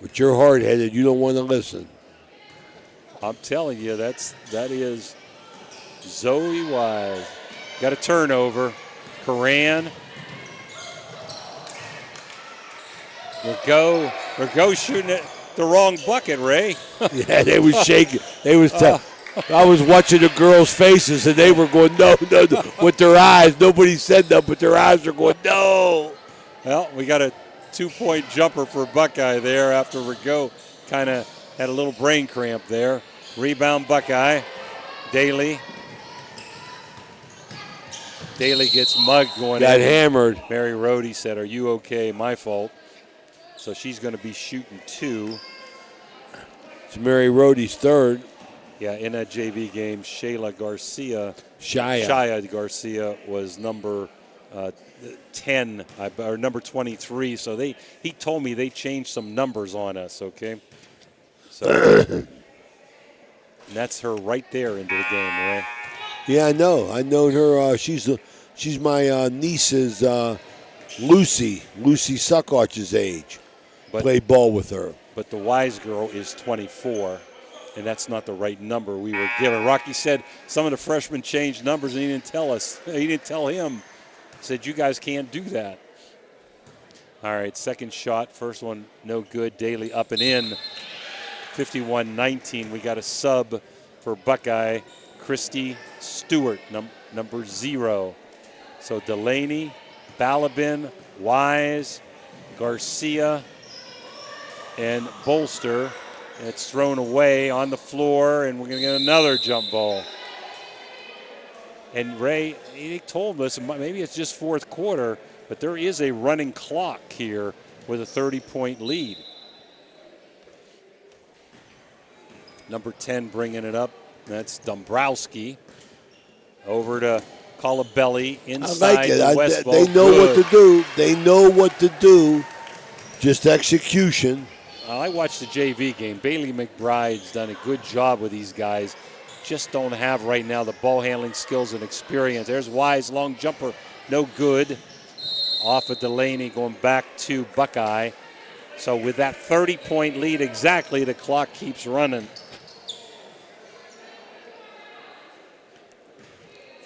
But you're hard-headed. You don't want to listen.
I'm telling you, that is Zoe Wise. Got a turnover. Coran. Rigaud shooting it the wrong bucket, Ray.
Yeah, they was shaking. They was. I was watching the girls' faces, and they were going, no, with their eyes. Nobody said that, but their eyes are going, no.
Well, we got a 2-point jumper for Buckeye there after Rigaud kind of had a little brain cramp there. Rebound Buckeye. Daly gets mugged going
Got
in.
hammered.
Mary Rhodey said, "Are you okay? My fault." So she's going to be shooting 2.
It's Mary Rhodey's third.
Yeah, in that JV game, Shia Garcia was number 10 or number 23. So he told me they changed some numbers on us. Okay, so and that's her right there into the game, right?
Yeah, I know. I know her. She's my niece's Lucy Suckarch's age. Played ball with her.
But the Wise girl is 24, and that's not the right number we were given. Rocky said some of the freshmen changed numbers, and he didn't tell us. He didn't tell him. He said, you guys can't do that. All right, second shot. First one, no good. Daly up and in. 51-19. We got a sub for Buckeye. Christy Stewart, number 0. So Delaney, Balabin, Wise, Garcia, and Bolster. And it's thrown away on the floor, and we're going to get another jump ball. And Ray, he told us, maybe it's just fourth quarter, but there is a running clock here with a 30-point lead. Number 10 bringing it up. That's Dombrowski. Over to Colabelli inside
I like it.
the West
They know what to do. They know what to do. Just execution.
I watched the JV game. Bailey McBride's done a good job with these guys. Just don't have right now the ball handling skills and experience. There's Wise, long jumper, no good. off of Delaney, going back to Buckeye. So with that 30-point lead exactly, the clock keeps running.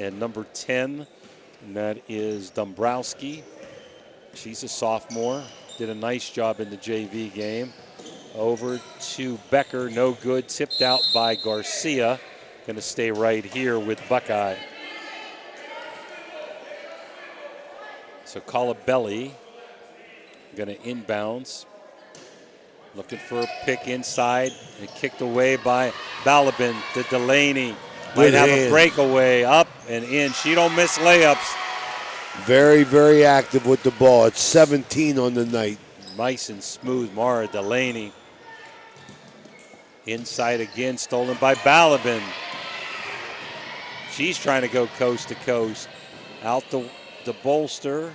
And number 10, and that is Dombrowski. She's a sophomore. Did a nice job in the JV game. Over to Becker, no good. Tipped out by Garcia. Going to stay right here with Buckeye. So Colabelli going to inbounds. Looking for a pick inside and kicked away by Balabin to Delaney. Might have a breakaway up and in. She don't miss layups.
Very, very active with the ball. It's 17 on the night.
Nice and smooth, Mara Delaney. Inside again, stolen by Balabin. She's trying to go coast to coast. Out the bolster.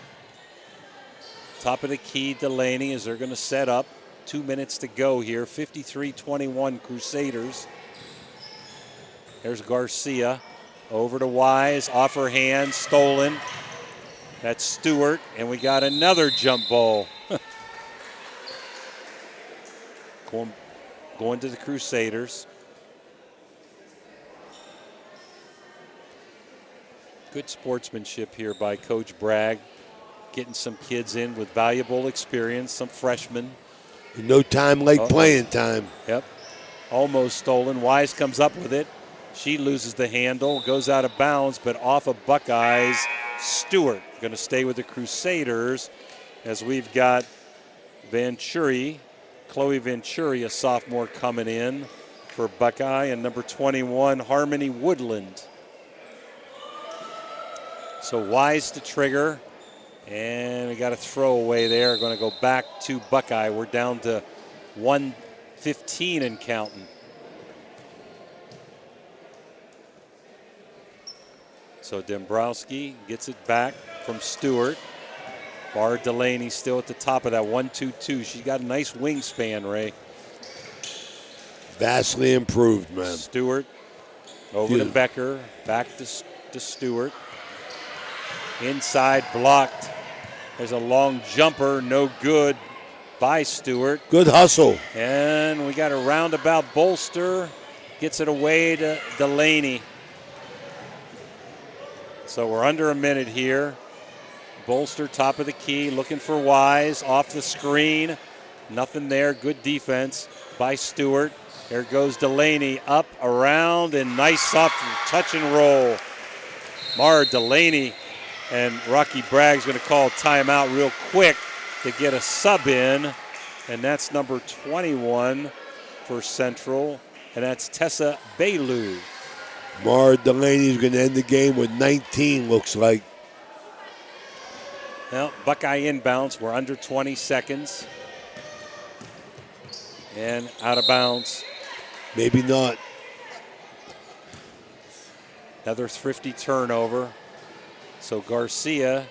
Top of the key, Delaney, as they're going to set up. 2 minutes to go here. 53-21 Crusaders. There's Garcia. Over to Wise. Off her hand. Stolen. That's Stewart. And we got another jump ball. Going to the Crusaders. Good sportsmanship here by Coach Bragg. Getting some kids in with valuable experience, some freshmen.
No time like playing time.
Yep. Almost stolen. Wise comes up with it. She loses the handle, goes out of bounds, but off of Buckeyes. Stewart going to stay with the Crusaders as we've got Venturi, Chloe Venturi, a sophomore, coming in for Buckeye, and number 21, Harmony Woodland. So Wise to trigger. And we got a throwaway there. Going to go back to Buckeye. We're down to 1:15 and counting. So Dombrowski gets it back from Stewart. Bar Delaney still at the top of that 1-2-2. She's got a nice wingspan, Ray.
Vastly improved, man.
Stewart over to Becker. Back to Stewart. Inside, blocked. There's a long jumper, no good by Stewart.
Good hustle.
And we got a roundabout bolster. Gets it away to Delaney. So we're under a minute here. Bolster, top of the key, looking for Wise. Off the screen. Nothing there. Good defense by Stewart. There goes Delaney. Up, around, and nice soft touch and roll. Mara Delaney. And Rocky Bragg's going to call a timeout real quick to get a sub in. And that's number 21 for Central. And that's Tessa Bailu.
Mara Delaney's going to end the game with 19, looks like.
Now, Buckeye inbounds. We're under 20 seconds. And out of bounds.
Maybe not.
Another thrifty turnover. So Garcia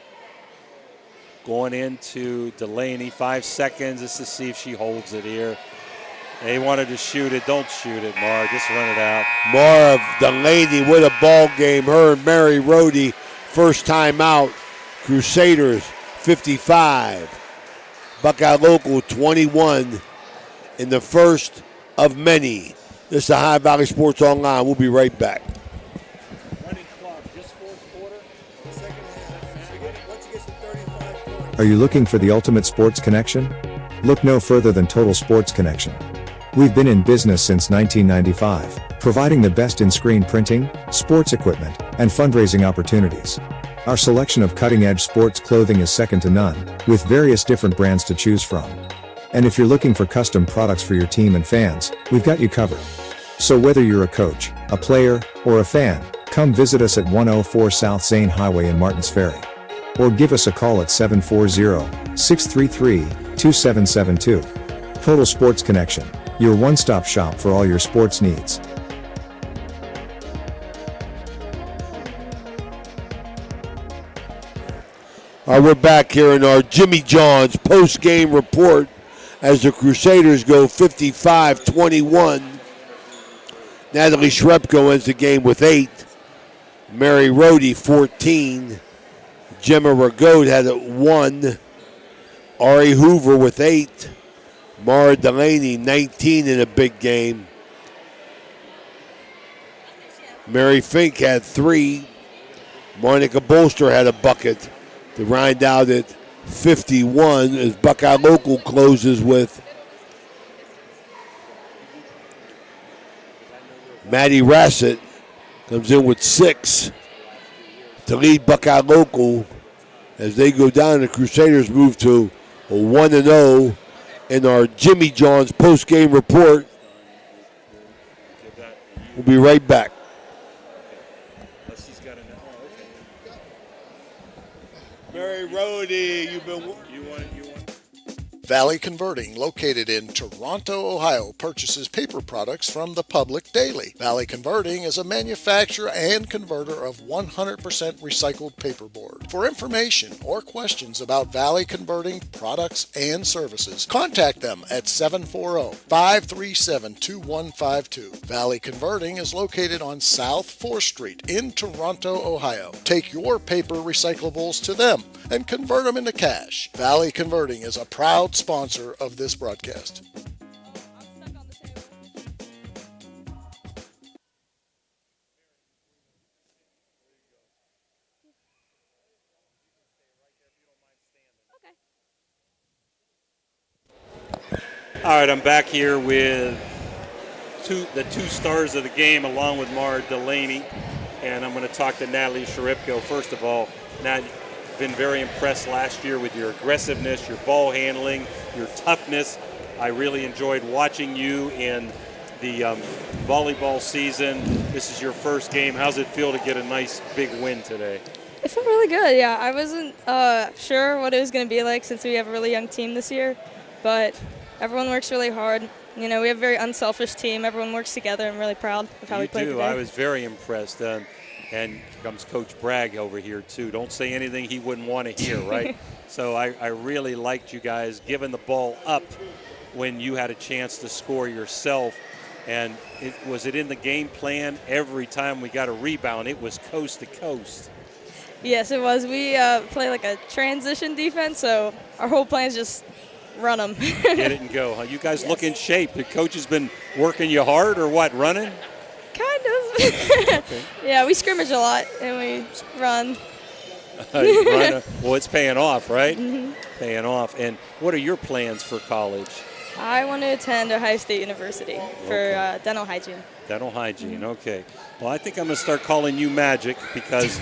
going into Delaney. 5 seconds. Just to see if she holds it here. They wanted to shoot it. Don't shoot it, Mar. Just run it out.
Mara Delaney with a ball game. Her and Mary Rohde, first time out. Crusaders 55. Buckeye Local 21 in the first of many. This is Ohio Valley Sports Online. We'll be right back.
Are you looking for the ultimate sports connection? Look no further than Total Sports Connection. We've been in business since 1995, providing the best in screen printing, sports equipment, and fundraising opportunities. Our selection of cutting-edge sports clothing is second to none, with various different brands to choose from. And if you're looking for custom products for your team and fans, we've got you covered. So whether you're a coach, a player, or a fan, come visit us at 104 South Zane Highway in Martins Ferry. Or give us a call at 740-633-2772. Total Sports Connection, your one-stop shop for all your sports needs.
All right, we're back here in our Jimmy John's post-game report as the Crusaders go 55-21. Natalie Shrepko ends the game with 8. Mary Rohde 14. Gemma Ragote had 1. Ari Hoover with 8. Mara Delaney, 19 in a big game. Mary Fink had 3. Monica Bolster had a bucket to round out at 51 as Buckeye Local closes with Maddie Rassett comes in with 6 to lead Buckeye Local as they go down. The Crusaders move to a 1-0 in our Jimmy John's post-game report. We'll be right back. Mary Rhodey, you've been. You want.
Valley Converting, located in Toronto, Ohio, purchases paper products from the public daily. Valley Converting is a manufacturer and converter of 100% recycled paperboard. For information or questions about Valley Converting products and services, contact them at 740-537-2152. Valley Converting is located on South 4th Street in Toronto, Ohio. Take your paper recyclables to them and convert them into cash. Valley Converting is a proud sponsor of this broadcast.
All right, I'm back here with the two stars of the game along with Mara Delaney, and I'm going to talk to Natalie Sharipko. First of all, Nat, been very impressed last year with your aggressiveness, your ball handling, your toughness. I really enjoyed watching you in the volleyball season. This is your first game. How's it feel to get a nice big win today?
It felt really good, yeah. I wasn't sure what it was going to be like since we have a really young team this year, but everyone works really hard. You know, we have a very unselfish team. Everyone works together. I'm really proud of how we played today.
I was very impressed. And here comes Coach Bragg over here, too. Don't say anything he wouldn't want to hear, right? So I really liked you guys giving the ball up when you had a chance to score yourself. And was it in the game plan? Every time we got a rebound, it was coast to coast.
Yes, it was. We play like a transition defense, so our whole plan is just run them.
Get it and go. Huh? You guys look in shape. The coach has been working you hard or what, running?
Kind of.
Okay.
Yeah, we scrimmage a lot and we run.
Well, it's paying off, right?
Mm-hmm.
Paying off. And what are your plans for college?
I want to attend Ohio State University for dental hygiene.
Dental hygiene, okay. Well, I think I'm going to start calling you Magic because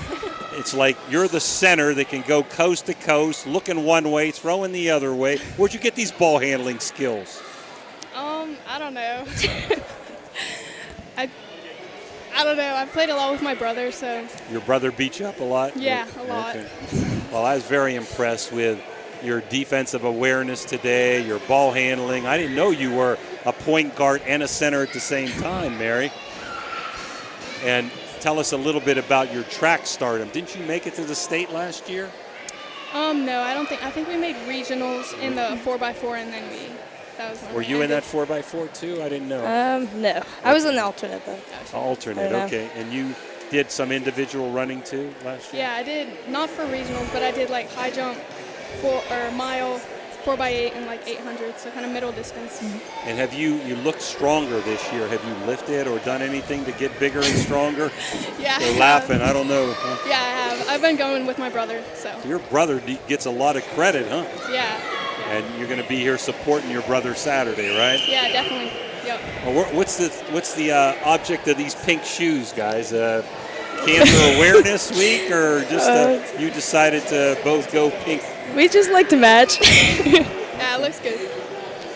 it's like you're the center that can go coast to coast, looking one way, throwing the other way. Where'd you get these ball handling skills?
I don't know. I don't know. I played a lot with my brother, so.
Your brother beat you up a lot?
Yeah, a lot.
Okay. Well, I was very impressed with your defensive awareness today, your ball handling. I didn't know you were a point guard and a center at the same time, Mary. And tell us a little bit about your track stardom. Didn't you make it to the state last year?
No, I don't think. I think we made regionals in the 4x4, and then that was when
Were you in that 4x4 too? I didn't know.
No. I was an alternate, though.
Alternate, okay. And you did some individual running too last year?
Yeah, I did. Not for regionals, but I did like high jump, mile, 4x8, and like 800, so kind of middle distance.
Mm-hmm. And have you looked stronger this year? Have you lifted or done anything to get bigger and stronger?
Yeah.
You're laughing. I don't know.
Yeah, I have. I've been going with my brother, so.
Your brother gets a lot of credit, huh?
Yeah.
And you're going to be here supporting your brother Saturday, right?
Yeah, definitely. Yep.
Well, what's the object of these pink shoes, guys? Cancer Awareness Week, or just you decided to both go pink?
We just like to match.
Yeah, it looks good.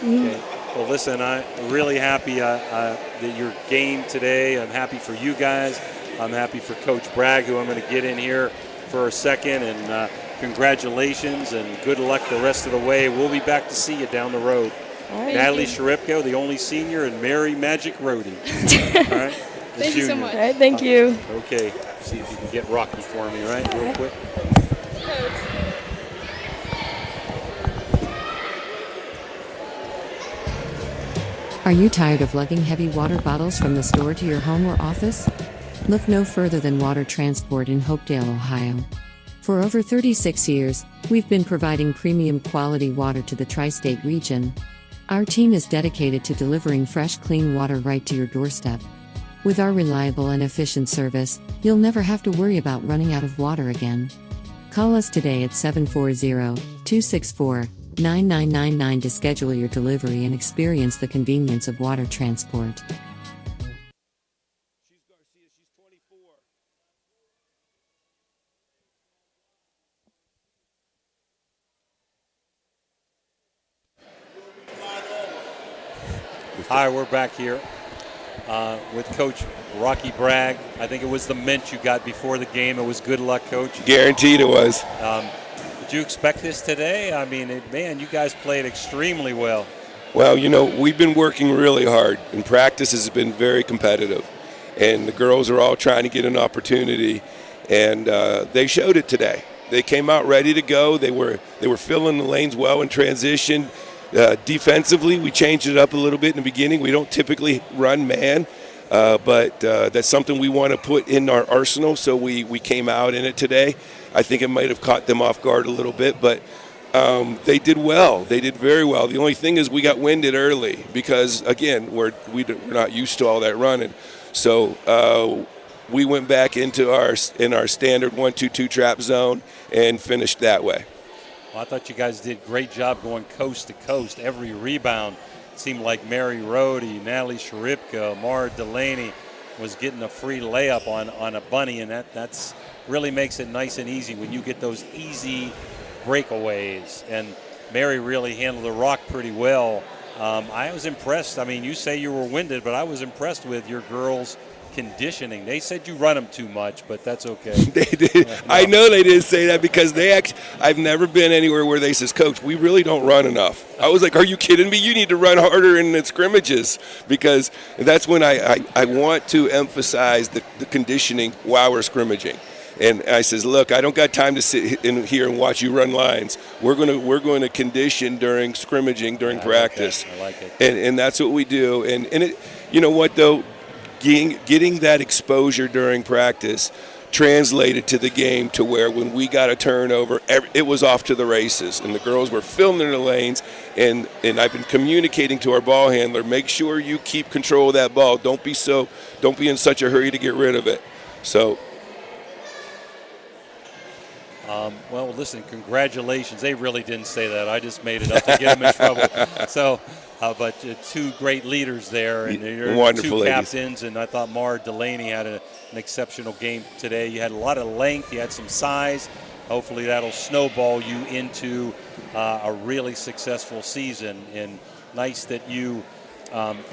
Okay. Well, listen, I'm really happy that your game today. I'm happy for you guys. I'm happy for Coach Bragg, who I'm going to get in here for a second, and congratulations and good luck the rest of the way. We'll be back to see you down the road.
Right,
Natalie Sharipko, the only senior, and Mary Magic Rhodey. All right?
Thank you so much.
All right, thank you.
Okay. See if you can get Rocky for me, right? Real quick.
Are you tired of lugging heavy water bottles from the store to your home or office? Look no further than Water Transport in Hopedale, Ohio. For over 36 years, we've been providing premium quality water to the tri-state region. Our team is dedicated to delivering fresh, clean water right to your doorstep. With our reliable and efficient service, you'll never have to worry about running out of water again. Call us today at 740-264-9999 to schedule your delivery and experience the convenience of water transport.
Hi, we're back here with Coach Rocky Bragg. I think it was the mint you got before the game. It was good luck, Coach.
Guaranteed it was.
Did you expect this today? I mean, man, you guys played extremely well.
Well, we've been working really hard, and practice has been very competitive. And the girls are all trying to get an opportunity, and they showed it today. They came out ready to go. They were filling the lanes well in transition. Defensively, we changed it up a little bit in the beginning. We don't typically run man, but that's something we want to put in our arsenal, so we came out in it today. I think it might have caught them off guard a little bit, but they did well. They did very well. The only thing is we got winded early because, again, we're not used to all that running. So we went back into our standard 1-2-2 trap zone and finished that way.
Well, I thought you guys did a great job going coast to coast. Every rebound seemed like Mary Rohde, Natalie Sharipka, Mara Delaney was getting a free layup on a bunny, and that's really makes it nice and easy when you get those easy breakaways. And Mary really handled the rock pretty well. I was impressed. I mean, you say you were winded, but I was impressed with your girls' conditioning. They said you run them too much, but that's okay.
They did. No. I know they didn't say that because I've never been anywhere where they says, Coach, we really don't run enough. I was like, are you kidding me? You need to run harder in the scrimmages, because that's when I want to emphasize the conditioning while we're scrimmaging. And I says, look, I don't got time to sit in here and watch you run lines. We're going to condition during scrimmaging, during practice.
I like it.
And that's what we do. And it, you know what though? Getting that exposure during practice translated to the game to where when we got a turnover, it was off to the races, and the girls were filling in the lanes. And I've been communicating to our ball handler, make sure you keep control of that ball. Don't be in such a hurry to get rid of it. So.
Well, listen, congratulations. They really didn't say that. I just made it up to get them in trouble. So. But two great leaders there, and you're
wonderful
two
ladies.
Captains, and I thought Mara Delaney had an exceptional game today. You had a lot of length, you had some size. Hopefully that'll snowball you into a really successful season. And nice that you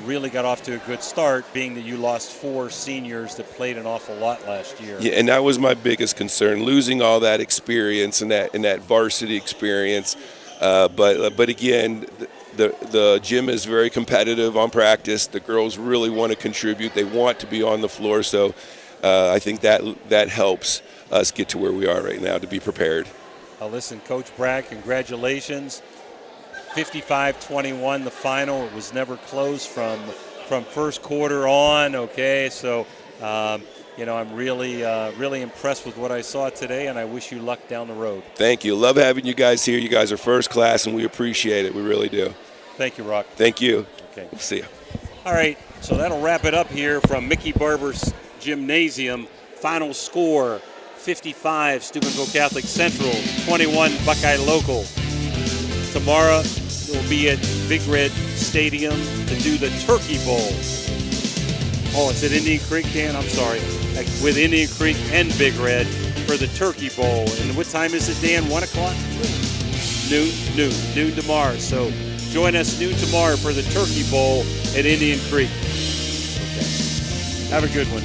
really got off to a good start, being that you lost 4 seniors that played an awful lot last year.
Yeah, and that was my biggest concern, losing all that experience and that varsity experience. But again, the gym is very competitive on practice. The girls really want to contribute. They want to be on the floor. So I think that helps us get to where we are right now, to be prepared.
Listen, Coach Bragg, congratulations. 55-21, the final. It was never close from first quarter on. Okay, so I'm really impressed with what I saw today, and I wish you luck down the road.
Thank you. Love having you guys here. You guys are first class, and we appreciate it. We really do.
Thank you, Rock.
Thank you.
Okay.
We'll see you.
All right, so that'll wrap it up here from Mickey Barber's Gymnasium. Final score, 55, Steubenville Catholic Central, 21, Buckeye Local. Tomorrow we'll be at Big Red Stadium to do the Turkey Bowl. Oh, it's at Indian Creek, Dan? I'm sorry. With Indian Creek and Big Red for the Turkey Bowl. And what time is it, Dan? 1 o'clock? Noon tomorrow. So join us noon tomorrow for the Turkey Bowl at Indian Creek. Okay. Have a good one.